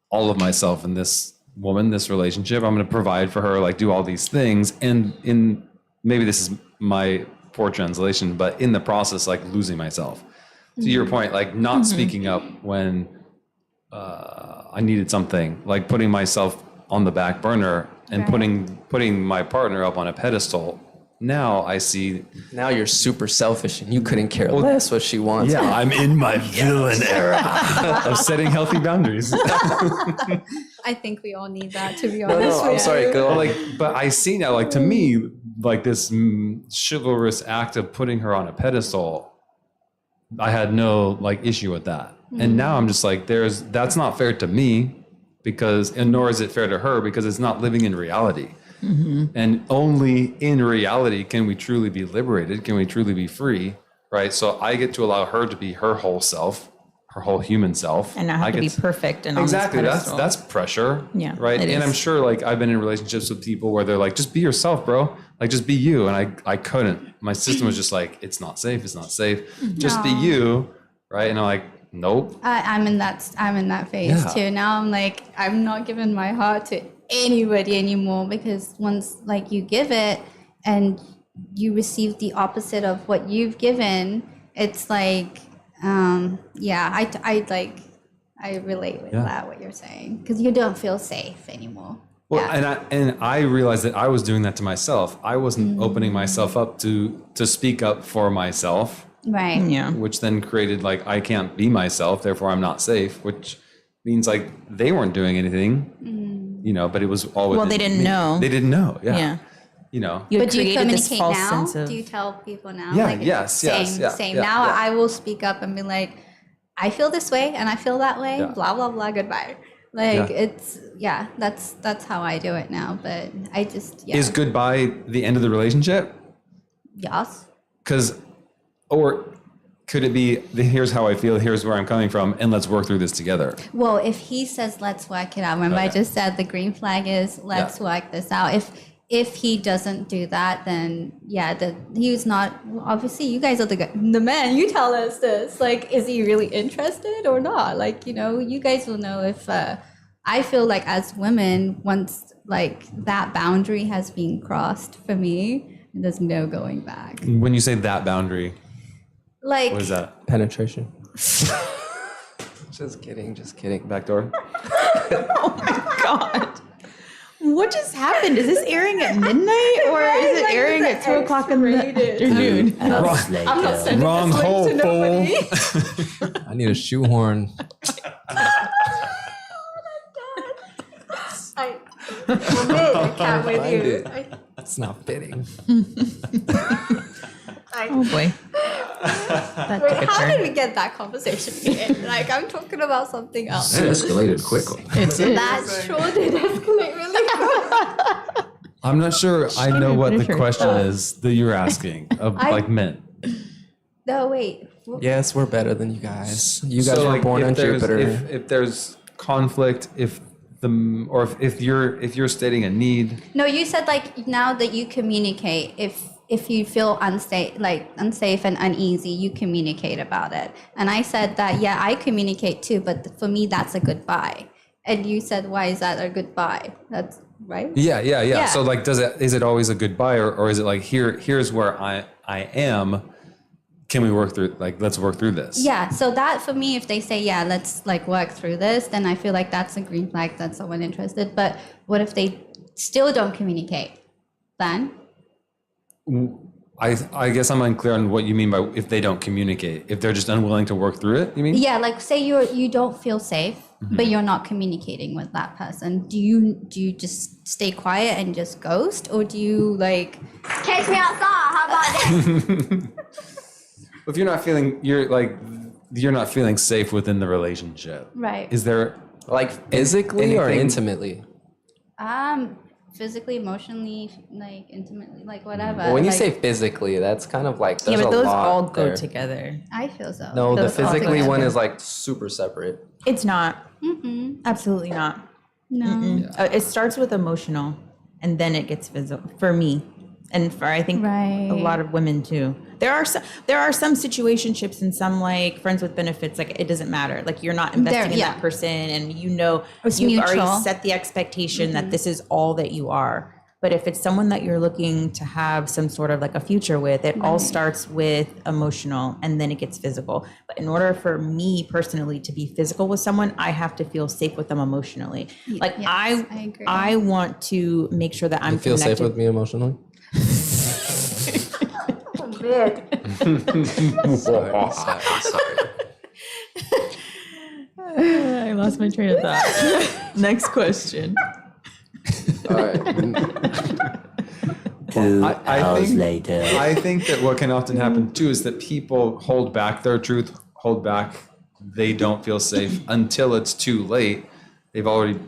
all of myself in this woman, this relationship. I'm gonna provide for her, like do all these things, and in maybe this is my poor translation, but in the process, like losing myself. To your point, like not speaking up when I needed something, like putting myself on the back burner and Right. putting my partner up on a pedestal. Now I see, Now you're super selfish, and you couldn't care less what she wants. yeah, I'm in my villain era of setting healthy boundaries. I think we all need that, to be No, honest. I'm with sorry. you. Go on. Like, but I see now, like to me, like this chivalrous act of putting her on a pedestal, I had no like issue with that. And now I'm just like, that's not fair to me, and nor is it fair to her, because it's not living in reality. And only in reality can we truly be liberated, can we truly be free, right? So I get to allow her to be her whole self, her whole human self. And not have I to be get perfect and exactly, on this pedestal. that's pressure. Yeah, Right. it And is. I'm sure like I've been in relationships with people where they're like, just be yourself, bro. Like just be you. And I couldn't. My system was just like, it's not safe. It's not safe. Just be you. Right. And I'm like, nope. I'm in that phase Yeah. too. Now I'm like, I'm not giving my heart to anybody anymore, because once like you give it and you receive the opposite of what you've given, it's like, yeah, I relate with that, what you're saying, because you don't feel safe anymore. Well, Yeah. and I realized that I was doing that to myself. I wasn't opening myself up to speak up for myself, Right. Yeah. which then created like, I can't be myself, therefore I'm not safe, which means like they weren't doing anything, but it was all Well, within they didn't me. know. They didn't know. Yeah. Yeah. You know. You had But do you created this communicate false now? sense of. Do you tell people now? Yeah, Like, yes, same, yes, yeah, same. yeah, Now yeah. I will speak up and be like, I feel this way and I feel that way, Yeah. blah, blah, blah, goodbye. Like Yeah. that's how I do it now. But I just, yeah. Is goodbye the end of the relationship? Yes. Or could it be, here's how I feel, here's where I'm coming from, and let's work through this together? Well, if he says, let's work it out, remember I Okay. just said the green flag is let's work this out. If he doesn't do that, then he's not, obviously you guys are the men, you tell us this, like, is he really interested or not? Like, you guys will know if, I feel like as women, once like that boundary has been crossed for me, there's no going back. When you say that boundary, Like, what is that? Penetration. Just kidding. Back door? God. What just happened? Is this airing at midnight or is it airing at 2 o'clock in the afternoon? Hours later. Wrong hole, fool. I need a shoehorn. I can't with Find you. it. It's not fitting. Oh boy. That took a How turn. did we get that conversation here? Like, I'm talking about something else. It escalated quickly. It did. That sure did escalate really quick. I'm not sure I know what the finish her question thought. is that you're asking of like men. No, wait. Yes, we're better than you guys. You guys So, were like, born if on there's- Jupiter. If there's conflict, if you're stating a need, No, you said like now that you communicate, if you feel unsafe and uneasy, you communicate about it. And I said that, yeah, I communicate too, but for me, that's a goodbye. And you said, why is that a goodbye? That's right. yeah. Yeah. So like, is it always a goodbye, or is it like here's where I am? Can we work through, like, let's work through this? Yeah. So that for me, if they say, yeah, let's like work through this, then I feel like that's a green flag, that's someone interested. But what if they still don't communicate? Then I guess I'm unclear on what you mean by if they don't communicate. If they're just unwilling to work through it, you mean? yeah, like say you don't feel safe, but you're not communicating with that person. Do you just stay quiet and just ghost, or do you like catch me outside? How about that? If you're not feeling safe within the relationship, Right. is there Like physically or anything- intimately? Physically, emotionally, like intimately, like whatever. Well, when you like, say physically, that's kind of like Yeah, there's but a those lot all go there. together. I feel so. No, the Those all physically go one together. is like super separate. It's not. Absolutely not. No. It starts with emotional and then it gets physical for me. And for I think Right. a lot of women too. There are some situationships and some like friends with benefits. Like it doesn't matter. Like you're not investing in yeah. that person, and you've mutual. already set the expectation that this is all that you are. But if it's someone that you're looking to have some sort of like a future with, it all starts with emotional and then it gets physical. But in order for me personally to be physical with someone, I have to feel safe with them emotionally. Like Yes, I I agree. I want to make sure that I'm You feel connected. safe with me emotionally? sorry. I lost my train of thought. Next question. All right. 2 I hours think- later. I think that what can often happen too is that people hold back their truth, they don't feel safe until it's too late. They've already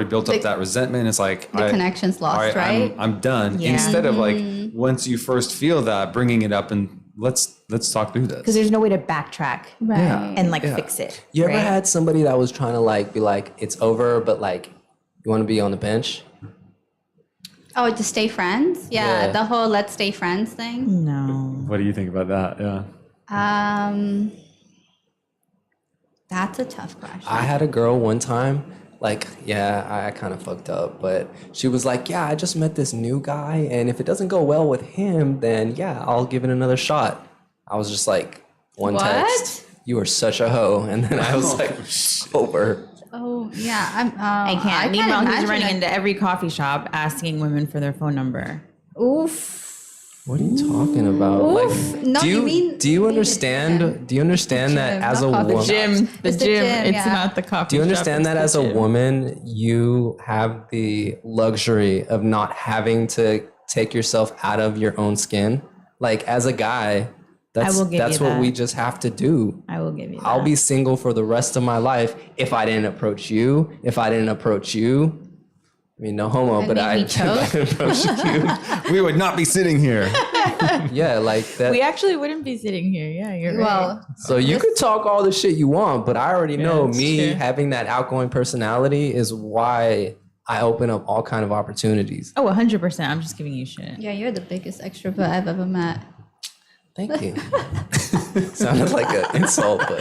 built up that resentment. It's like The connection's lost, right? I'm done. Yeah. Instead of like once you first feel that, bringing it up and let's talk through Because this. there's no way to backtrack Right. and like fix it. You ever right? had somebody that was trying to like be like, it's over, but like you want to be on the bench? Oh, to stay friends? Yeah, Yeah. the whole let's stay friends thing. No. What do you think about that? Yeah. That's a tough question. I had a girl one time, like, yeah, I kind of fucked up, but she was like, yeah, I just met this new guy, and if it doesn't go well with him, then yeah, I'll give it another shot. I was just like, one What? text, you are such a hoe, and then I was like, sober. Oh yeah, I can't. Meanwhile, he's imagine running it. into every coffee shop asking women for their phone number. Oof. What are you talking about? Like, No, do you you mean- do you mean understand? it, Do you understand The that gym, as a not coffee woman? shop. The It's the gym. gym, It's yeah. not the coffee. Do you shop, understand it's that the as a gym. woman, you have the luxury of not having to take yourself out of your own skin? Like as a guy, that's will give that's you what that. we just have to do. I will give you. I'll that. be single for the rest of my life if I didn't approach you. If I didn't approach you, I mean, no homo, And but make I me if I choke? didn't approach you. We would not be sitting here. Yeah, like that. We actually wouldn't be sitting here. Yeah, you're right. Well, So you could talk all the shit you want, but I already know that's me true. having that outgoing personality is why I open up all kind of opportunities. Oh, 100%. I'm just giving you shit. yeah, you're the biggest extrovert I've ever met. Thank you. Sounded like an insult, but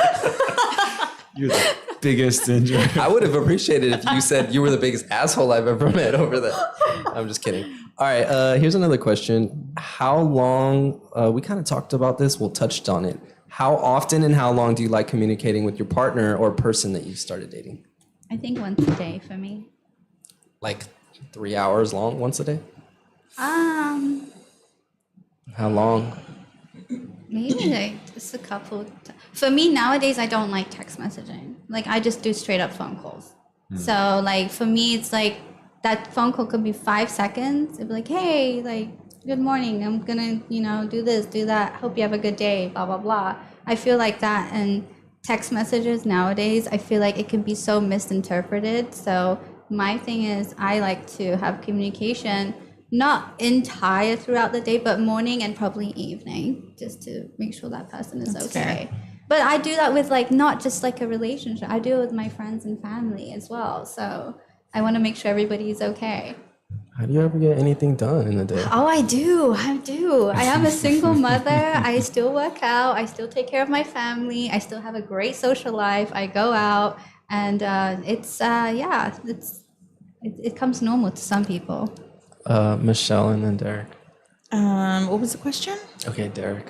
You're the biggest injury. I would have appreciated if you said you were the biggest asshole I've ever met over that. I'm just kidding. All right, here's another question. How long, we kind of talked about this, we'll touched on it. How often and how long do you like communicating with your partner or person that you started dating? I think once a day for me. like 3 hours long once a day? Um, How long? maybe like just a couple. For me nowadays, I don't like text messaging. Like I just do straight up phone calls. So like for me, it's like that phone call could be 5 seconds. It'd be like, hey, like good morning. I'm gonna do this, do that. Hope you have a good day. Blah blah blah. I feel like that, and text messages nowadays, I feel like it can be so misinterpreted. So my thing is, I like to have communication not entire throughout the day, but morning and probably evening, just to make sure that person is That's okay. fair. But I do that with like not just like a relationship. I do it with my friends and family as well. So I want to make sure everybody's okay. How do you ever get anything done in a day? Oh, I do. I am a single mother. I still work out. I still take care of my family. I still have a great social life. I go out, and it comes normal to some people. Michelle and then Derek. What was the question? Okay, Derek.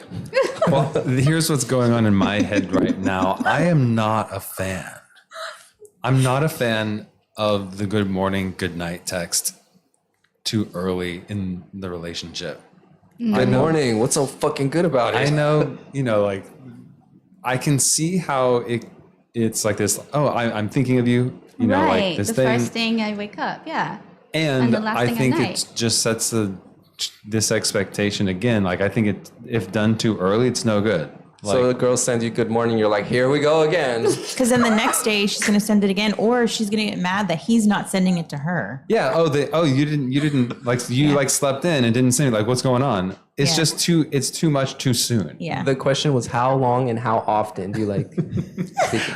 Well, here's what's going on in my head right now. I am not a fan. I'm not a fan of the good morning, good night text too early in the relationship. Good morning. What's so fucking good about it? I know, like I can see how it's like this. Oh, I'm thinking of you. Right. Like this the thing. first thing I wake up. Yeah. And the last I thing at think night. it just sets this expectation again. Like I think if done too early, it's no good. So the girl sends you good morning. You're like, here we go again. Because then the next day she's gonna send it again, or she's gonna get mad that he's not sending it to her. Yeah. You didn't like like slept in and didn't send it. Like what's going on? It's Yeah. just it's too much too soon. Yeah. The question was how long and how often do you like?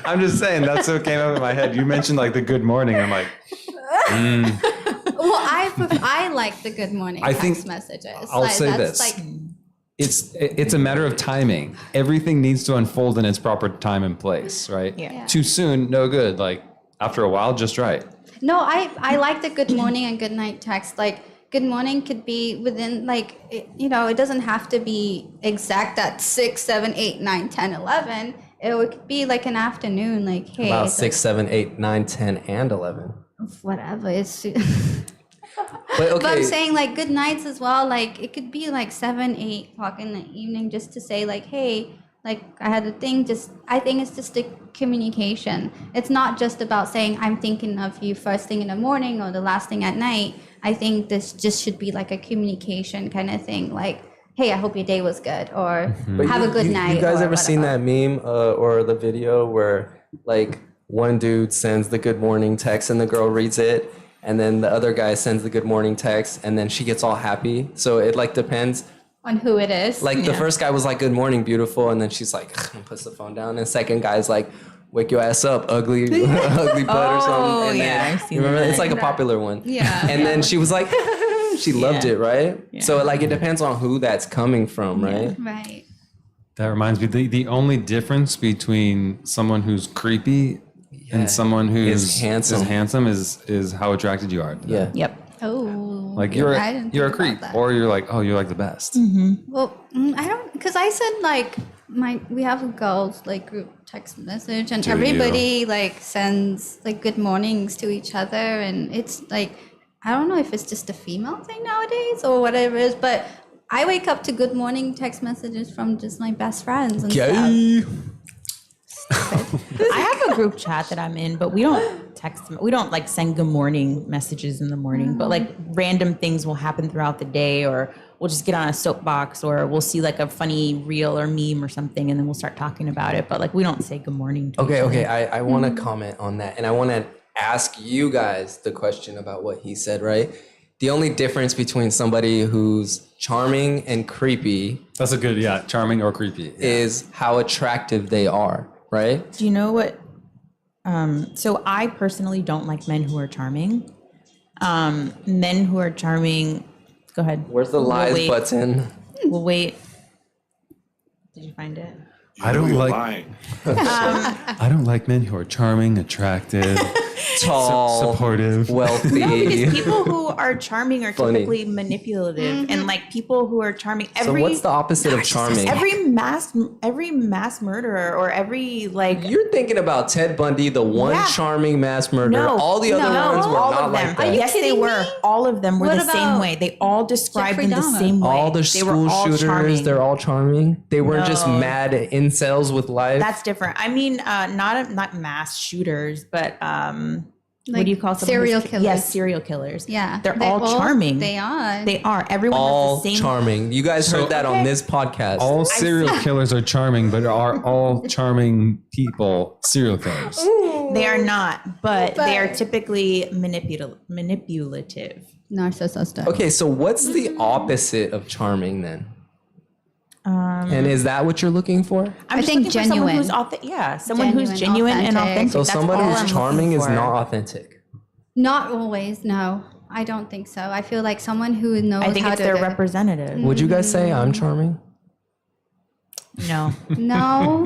I'm just saying that's what came up in my head. You mentioned like the good morning. I'm like, Well, I like the good morning I text think- messages. I'll Like, say that's this. Like, it's a matter of timing. Everything needs to unfold in its proper time and place, right? Yeah. Yeah. Too soon, no good. Like after a while, just right. no, I like the good morning and good night text. Like good morning could be within like it doesn't have to be exact at 6, 7, 8, 9, 10, 11. It would be like an afternoon. Like hey, About it's 6, 7, 8, 9, 10, and 11. whatever. It's But But I'm okay, saying like good nights as well. Like it could be like 7, 8 o'clock in the evening, just to say like, hey, like I had a thing. I think it's just a communication. It's not just about saying I'm thinking of you first thing in the morning or the last thing at night. I think this just should be like a communication kind of thing. Like, hey, I hope your day was good, or but have a good you night. You guys or ever seen whatever. that meme or the video where like one dude sends the good morning text and the girl reads it, and then the other guy sends the good morning text, and then she gets all happy. So it like depends. On who it is. Like the first guy was like, good morning, beautiful. And then she's like, and puts the phone down. And second guy's like, wake your ass up, ugly, ugly butt or something. Oh, And yeah, then, I've seen you remember? that. It's like a popular one. Yeah. And then she was like, she loved Yeah. it, right? Yeah. So like, it depends on who that's coming from, right? Right. That reminds me, the only difference between someone who's creepy and someone who's handsome. is how attracted you are. to them. Yeah. Yep. Oh. Like I didn't you're a think about creep, that. or you're like, oh, you're like the best. Well, I don't, because I said like we have a girls like group text message, and Do everybody like sends like good mornings to each other, and it's like I don't know if it's just a female thing nowadays or whatever it is, but I wake up to good morning text messages from just my best friends and stuff. Gay. I have a group chat that I'm in, but we don't text. We don't like send good morning messages in the morning, but like random things will happen throughout the day, or we'll just get on a soapbox, or we'll see like a funny reel or meme or something, and then we'll start talking about it. But like we don't say good morning. To each Okay, other. okay. I want to comment on that. And I want to ask you guys the question about what he said, right? The only difference between somebody who's charming and creepy That's a good, charming or creepy. Yeah. is how attractive they are, right? Do you know what? So I personally don't like men who are charming. Men who are charming. Go ahead. Where's the lies wait. button? We'll wait. Did you find it? I don't You're like lying. I don't like men who are charming, attractive, tall, supportive. wealthy. Because people who are charming are Funny. typically manipulative, and like people who are charming. So what's the opposite of charming? Every mass murderer or every like. You're thinking about Ted Bundy, the one Yeah. charming mass murderer. No, all the other no, ones were all not of them. like that. Yes, they kidding were. me? All of them were What the same about way. They all described Jeffrey in the Dahmer? same way. All the They were school all shooters, charming. they're all charming. They weren't just No. mad incels with life. That's different. I mean, not mass shooters, but what Like do you call someone serial who's- killers. Yes, serial killers. Yeah. they're all charming. They are. They are. Everyone all has the same. charming. You guys heard that on Okay. this podcast. All serial killers are charming, but are all charming people serial killers? They are not, but they are But- typically manipulative. Narcissistic. Okay, so what's the opposite of charming then? And is that what you're looking for? I'm just think looking for someone genuine. who's someone who's Genuine, genuine and authentic. authentic. So That's somebody all who's I'm charming looking is for. not authentic. Not always. No, I don't think so. I feel like someone who knows I think how it's to their do- representative. Would you guys say I'm charming? No, No,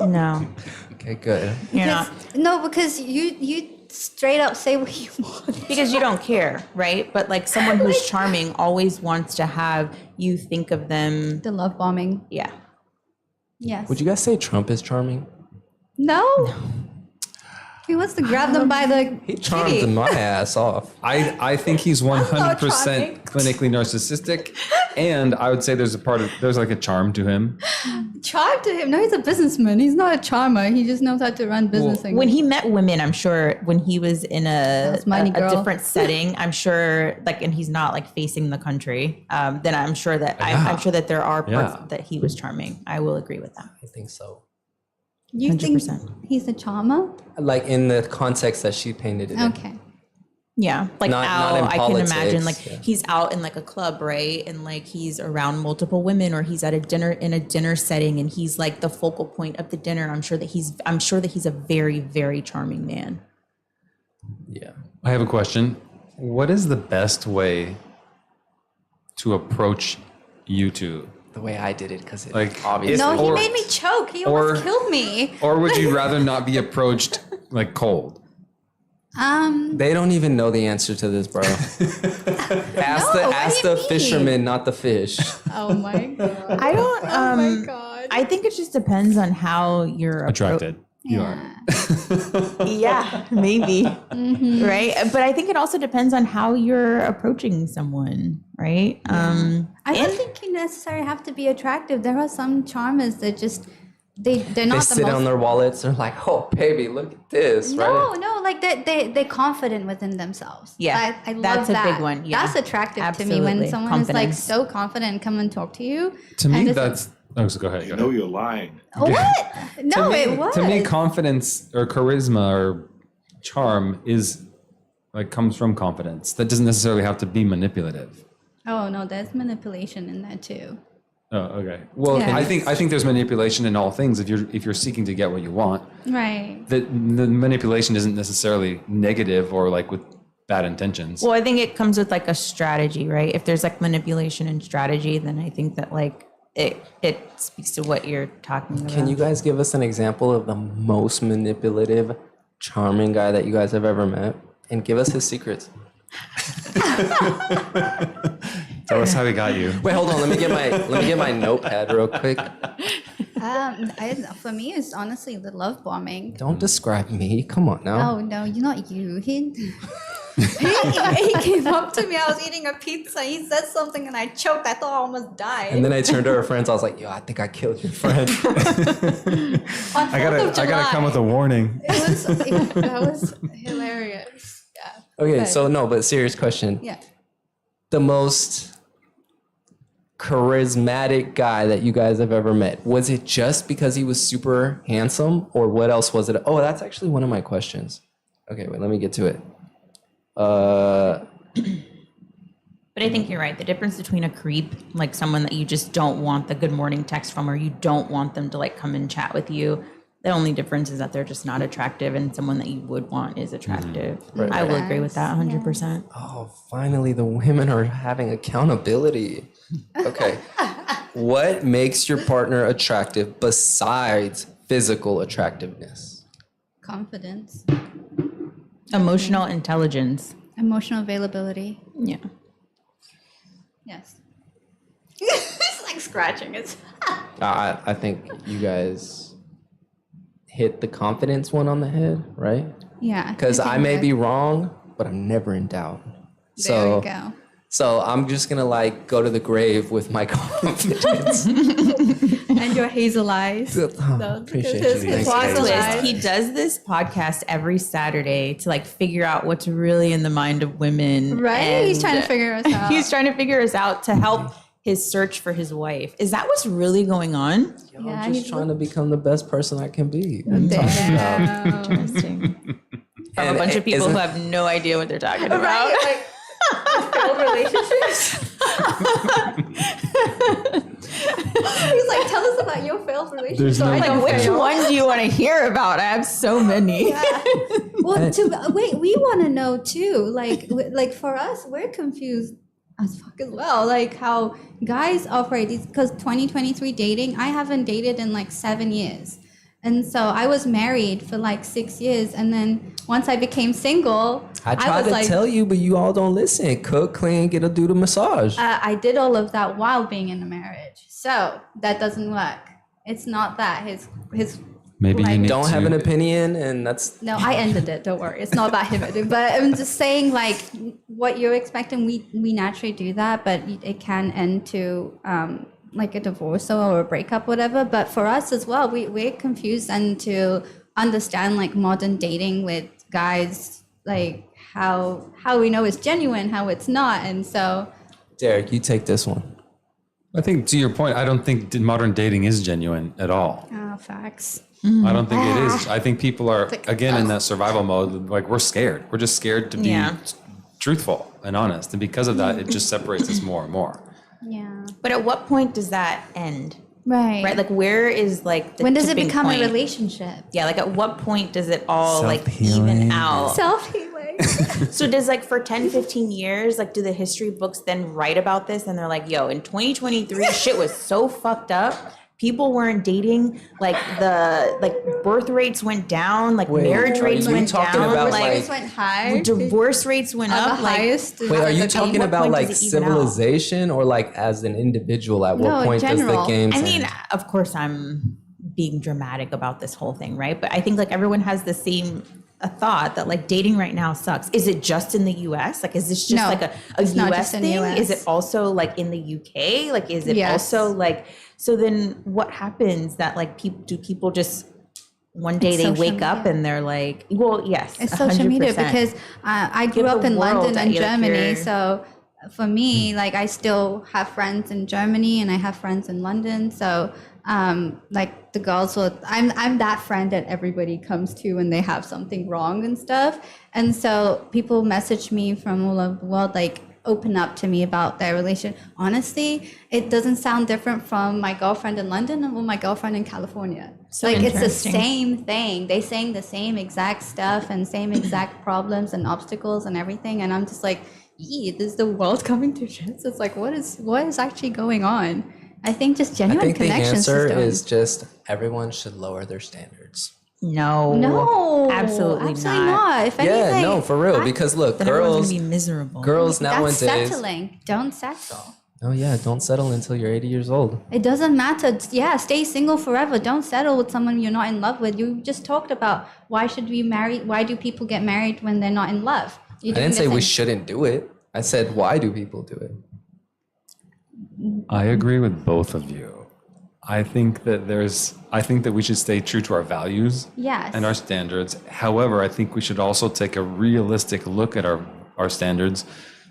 no, Okay, good. you're not. no, because you straight up say what you want. Because you don't care, right? But like someone who's charming always wants to have you think of them. The love bombing. Yeah. Yes. Would you guys say Trump is charming? No. He wants to grab them by the He charmed kitty. my ass off. I think he's 100% charming. clinically narcissistic, and I would say there's like a charm to him. Charm to him. No, he's a businessman. He's not a charmer. He just knows how to run business. and- When he met women, I'm sure when he was in a money girl. different setting, I'm sure like, and he's not like facing the country. Then I'm sure that I'm sure that there are parts Yeah. that he was charming. I will agree with that. I think so. you think 100%. he's a charmer? Like in the context that she painted it in. Okay. Yeah, like Not out, in I can imagine politics, like yeah. he's out in like a club, right? And like he's around multiple women, or he's at a dinner setting, and he's like the focal point of the dinner. I'm sure that he's a very, very charming man. Yeah. I have a question. What is the best way to approach you two? The way I did it, because Like, obviously. No, he Or- made me choke. He or- almost killed me. Or would you rather not be approached like cold? They don't even know the answer to this, bro. ask what do the you mean? fisherman, not the fish. Oh my god. I don't. Oh my god. I think it just depends on how you're Attracted. You are. Yeah, maybe. Mm-hmm. Right. But I think it also depends on how you're approaching someone, right? I don't think you necessarily have to be attractive. There are some charmers that just they're They not the sit most. on their wallets. They're like, "Oh, baby, look at this!" no, right? no, like they're confident within themselves. Yeah, I love that's a that. big one, yeah. That's attractive to me Absolutely. when someone is like Confidence. so confident and come and talk to you. To me, And it's- that's. Oh, so go ahead. Go You know ahead. you're lying. What? No, to me, it was. To me, confidence or charisma or charm is like comes from confidence. That doesn't necessarily have to be manipulative. Oh no, there's manipulation in that too. Oh, okay. Well, Yeah. I think there's manipulation in all things. If you're seeking to get what you want, Right. the manipulation isn't necessarily negative or like with bad intentions. Well, I think it comes with like a strategy, right? If there's like manipulation and strategy, then I think that like it speaks to what you're talking about. Can you guys give us an example of the most manipulative, charming guy that you guys have ever met, and give us his secrets? Tell us how he got you. Wait, hold on. Let me get my notepad real quick. For me, it's honestly the love bombing. Don't describe me. Come on now. Oh no, you're not you. He came up to me. I was eating a pizza. He said something and I choked. I thought I almost died. And then I turned to her friends. I was like, "Yo, I think I killed your friend." I gotta come with a warning. That was hilarious. Yeah. Okay, Good. so no, but serious question. Yeah. The most charismatic guy that you guys have ever met, was it just because he was super handsome, or what else was it? Oh, that's actually one of my questions. Okay, wait, let me get to it. But I think you're right. The difference between a creep, like someone that you just don't want the good morning text from, or you don't want them to like come and chat with you. The only difference is that they're just not attractive, and someone that you would want is attractive. I will agree with that 100%. Oh, finally, the women are having accountability. Okay. What makes your partner attractive besides physical attractiveness? Confidence. Emotional intelligence. Emotional availability. Yeah. Yes. It's like scratching. It's I think you guys hit the confidence one on the head, right? yeah. Because I think may that- be wrong, but I'm never in doubt. There So you go. So I'm just gonna like go to the grave with my confidence. And your hazel eyes. Appreciate his- you. his Thanks, hazel guys. eyes. He does this podcast every Saturday to like figure out what's really in the mind of women. Right? He's and trying to figure us out. He's trying to figure us out to help his search for his wife. Is that what's really going on? Yo, Yeah, I'm just he's trying to become the best person I can be. Damn. Interesting. From a And bunch of people isn't- who have no idea what they're talking about. Right? Like failed relationships. He's like, tell us about your failed relationship. There's no- I Like, don't which fail. one do you want to hear about? I have so many. Yeah. Well, we want to know too. Like for us, we're confused as fuck as well. Like how guys operate because 2023 dating. I haven't dated in like 7 years, and so I was married for like 6 years, and then once I became single, I tried was to like, tell you, but you all don't listen. Cook, clean, get a dude a massage. I did all of that while being in a marriage, so that doesn't work. It's not that his. Maybe you Like- need Don't to, have an opinion, and that's No, I ended it. Don't worry. It's not about him. But I'm just saying, like, what you're expecting, we naturally do that, but it can end to like a divorce or a breakup, whatever. But for us as well, we're confused and to understand like modern dating with guys, like how we know it's genuine, how it's not, and so Derek. You take this one. I think to your point, I don't think modern dating is genuine at all. facts. I don't think it is. I think people are again in that survival mode. Like we're scared. We're just scared to be Yeah. truthful and honest, and because of that, it just separates us more and more. Yeah. But at what point does that end? Right. Right? Like, where is like the when does it tipping become point? a relationship? Yeah, like at what point does it all like Self-healing. even out? Self-healing. So does like for 10, 15 years, like do the history books then write about this and they're like, yo, in 2023, shit was so fucked up. People weren't dating, like the birth rates went down, like Wait, marriage are rates you went talking down, about, like Rates went high. divorce rates went Are up. the Like, highest. Wait, are you at talking what about point like does it even out? civilization or like as an individual? At what No, point does the general. game? I mean, of course, I'm being dramatic about this whole thing, right? But I think like everyone has the same a thought that like dating right now sucks. Is it just in the US? Like, is this just No, like a it's not US just in the thing? US. Is it also like in the UK? Like, is it Yes. also like, so then what happens that like people just one day It's they social wake up media. and they're like, well, yes, It's social media 100%. because I grew Give up the in world London that and you- like, Germany. you're- So for me, like I still have friends in Germany and I have friends in London. So like the girls will, I'm that friend that everybody comes to when they have something wrong and stuff. And so people message me from all over the world, like open up to me about their relation. Honestly, it doesn't sound different from my girlfriend in London or my girlfriend in California. So Like it's the interesting. same thing. They saying the same exact stuff and same exact problems and obstacles and everything. And I'm just like, is the world coming to shit? So it's like, what is actually going on? I think just I genuine think the connections. answer just is just everyone should lower their standards. No, absolutely not. not. If Yeah, anything, no, for real. Because look, Then everyone's girls, gonna be miserable. girls that's nowadays. settling. Don't settle. Oh yeah, don't settle until you're 80 years old. It doesn't matter. Yeah, stay single forever. Don't settle with someone you're not in love with. You just talked about why should we marry? Why do people get married when they're not in love? I didn't say we shouldn't do it. I said, why do people do it? I agree with both of you. I think that we should stay true to our values Yes. and our standards. However, I think we should also take a realistic look at our standards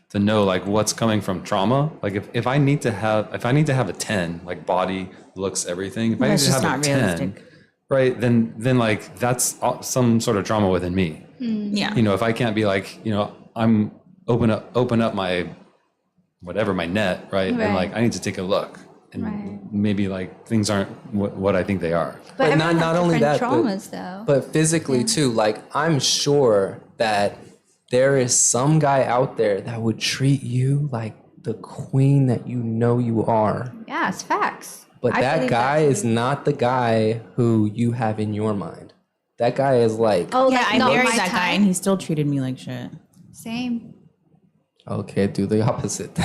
to know like what's coming from trauma. Like if I need to have a 10, like body, looks, everything, if I need That's to just have a not 10, realistic. right, then like that's some sort of trauma within me. Yeah. You know, if I can't be like, you know, I'm open up my whatever, my net, right? And Right. like I need to take a look. And Right. maybe like things aren't what I think they are. But everyone not has only different that, traumas though. But physically too, like I'm sure that there is some guy out there that would treat you like the queen that you know you are. Yeah, it's facts. But I that believe guy too. is not the guy who you have in your mind. That guy is like, Oh, Yeah, like I not married my that guy type? and he still treated me like shit. Same. okay, do the opposite.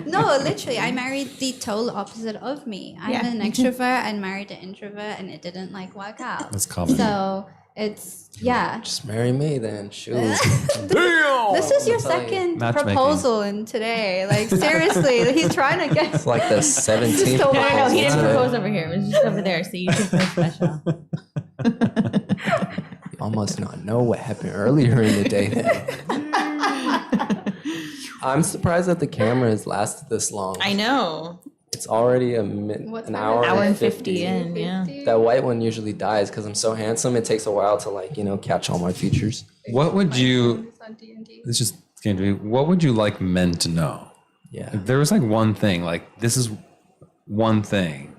No, literally, I married the total opposite of me. I'm Yeah, an me too. extrovert and married an introvert, and it didn't like work out. That's common. So it's yeah. Just marry me then. Shoot. This is your tell you. second Matchmaking. proposal in today. Like seriously, he's trying to get. It's like the 17th. so No, wild. he didn't today. propose over here. It was just over there. So you should feel special. Y'all must not know what happened earlier in the day then. I'm surprised that the camera has lasted this long. I know. It's already What an time hour, is it? Hour and 50 50 in, yeah. That white one usually dies because I'm so handsome. It takes a while to like, catch all my features. What would you? This just came to me. What would you like men to know? Yeah. If there was like one thing, like this is one thing.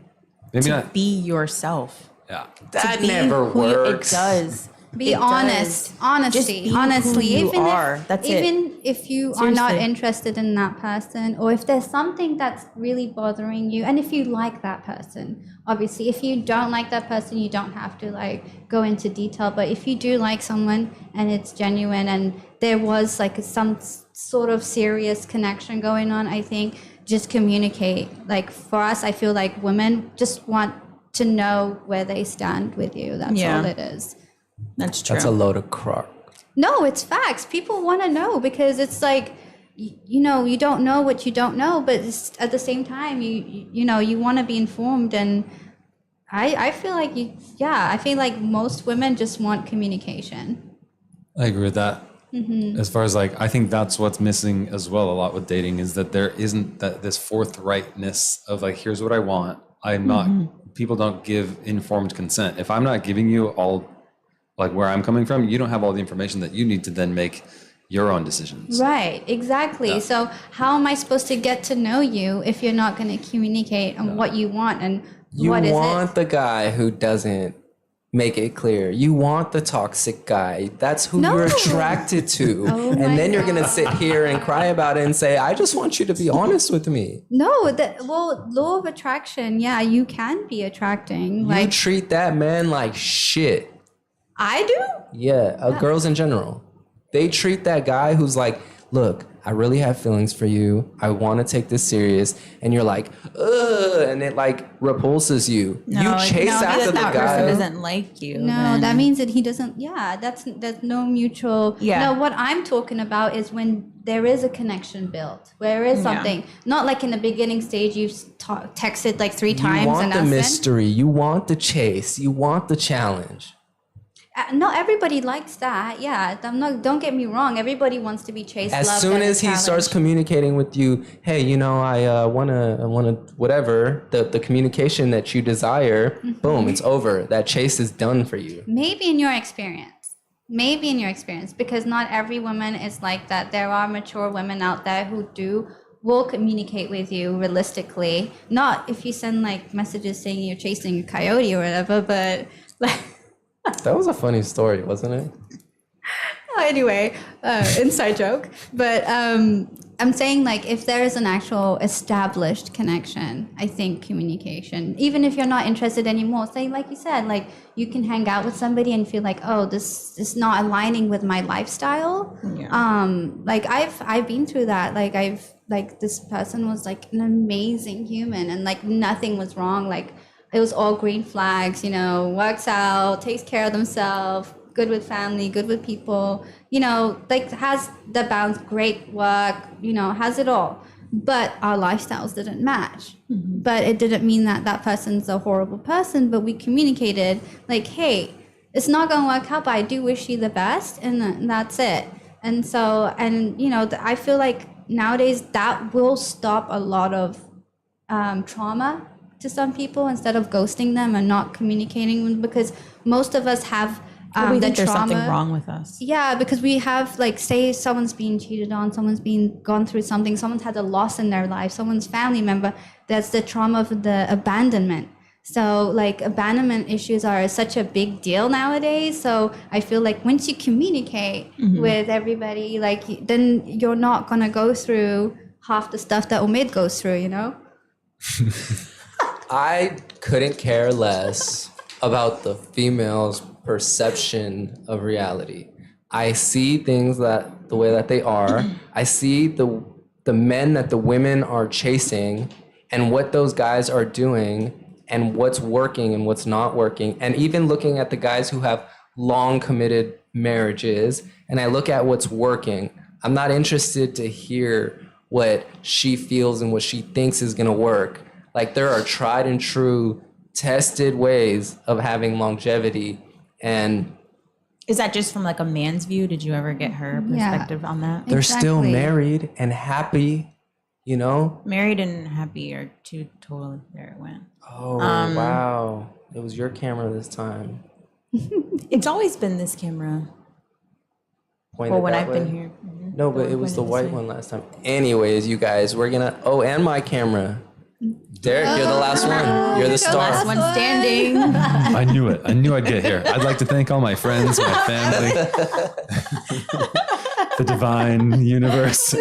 Maybe To not. be yourself. Yeah. That Be never who you- works. It does. Be It honest. does. Honesty. Just be Honestly, who you even are. if That's it. even if you are not Seriously. interested in that person, or if there's something that's really bothering you, and if you like that person, obviously, if you don't like that person, you don't have to like go into detail. But if you do like someone and it's genuine, and there was like some sort of serious connection going on, I think just communicate. Like for us, I feel like women just want to know where they stand with you. That's Yeah. all it is. That's true. That's a load of crock. No, it's facts. People want to know because it's like, you don't know what you don't know, but it's, at the same time, you want to be informed. And I feel like I feel like most women just want communication. I agree with that. As far as like, I think that's what's missing as well a lot with dating is that there isn't this forthrightness of like, here's what I want. I'm not. People don't give informed consent. If I'm not giving you all, like where I'm coming from, you don't have all the information that you need to then make your own decisions. Right, exactly. Yeah. So how am I supposed to get to know you if you're not going to communicate on what you want and You what is want it? the guy who doesn't make it clear. You want the toxic guy. That's who No. you're attracted to. Oh my and then you're going to God. sit here and cry about it and say, I just want you to be honest with me. No, law of attraction. Yeah, you can be attracting. You Like treat that man like shit. I do. Yeah, girls in general. They treat that guy who's like, look, I really have feelings for you. I want to take this serious. And you're like, ugh, and it like repulses you. you chase after the that person guy. doesn't like you. No, then- that means that he doesn't. Yeah, that's no mutual. Yeah. No, what I'm talking about is when there is a connection built, where there is something. Not like in the beginning stage you've texted like 3 times You want and the nothing. mystery. You want the chase. You want the challenge. Not everybody likes that. Yeah, Don't get me wrong. Everybody wants to be chased. As loved, soon and as he challenged. starts communicating with you, hey, I wanna whatever, the communication that you desire, Mm-hmm. boom, it's over. That chase is done for you. Maybe in your experience, because not every woman is like that. There are mature women out there who will communicate with you realistically. Not if you send like messages saying you're chasing a coyote or whatever, but like. That was a funny story, wasn't it? Anyway, inside joke. But I'm saying like if there is an actual established connection, I think communication, even if you're not interested anymore, say like you said, like you can hang out with somebody and feel like, oh, this is not aligning with my lifestyle. Yeah. Like I've been through that. Like this person was like an amazing human and like nothing was wrong. Like it was all green flags, works out, takes care of themselves, good with family, good with people, like has the balance, great work, has it all. But our lifestyles didn't match. Mm-hmm. But it didn't mean that that person's a horrible person, but we communicated like, hey, it's not going to work out, but I do wish you the best. And that's it. And so, I feel like nowadays that will stop a lot of trauma to some people instead of ghosting them and not communicating with them, because most of us have we the think there's trauma. something wrong with us. Yeah, because we have like, say someone's being cheated on, someone's gone through something, someone's had a loss in their life, someone's family member. That's the trauma of the abandonment. So like abandonment issues are such a big deal nowadays. So I feel like once you communicate with everybody, like then you're not gonna go through half the stuff that Omid goes through, I couldn't care less about the female's perception of reality. I see things that the way that they are. I see the men that the women are chasing and what those guys are doing and what's working and what's not working. And even looking at the guys who have long committed marriages, and I look at what's working. I'm not interested to hear what she feels and what she thinks is gonna work. Like, there are tried and true, tested ways of having longevity. And Is that just from like a man's view? Did you ever get her Yeah. perspective on that? they're still Exactly. married and happy, you know? Married and happy are two totally, there it went. Oh, wow. It was your camera this time. It's always been this camera. Pointed Well, when that I've way. been here. No, but it was the white one last time. Anyways, you guys, we're gonna. Oh, and my camera. Derek, you're the last one. You're the star. Last one standing. I knew it. I knew I'd get here. I'd like to thank all my friends, my family, the divine universe.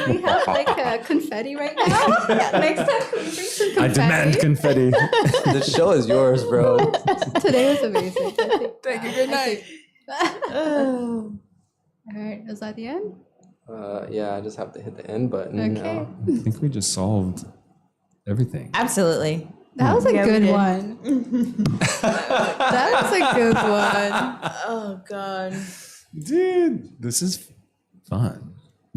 We have like confetti right now. Yeah, next time can we bring some confetti? I demand confetti. The show is yours, bro. Today was amazing. Thank you. Good night. All right, is that the end? Yeah, I just have to hit the end button. Okay. I think we just solved everything. Absolutely. That was a Yeah, we good did. one. That was a good one. Oh, God. Dude, this is fun.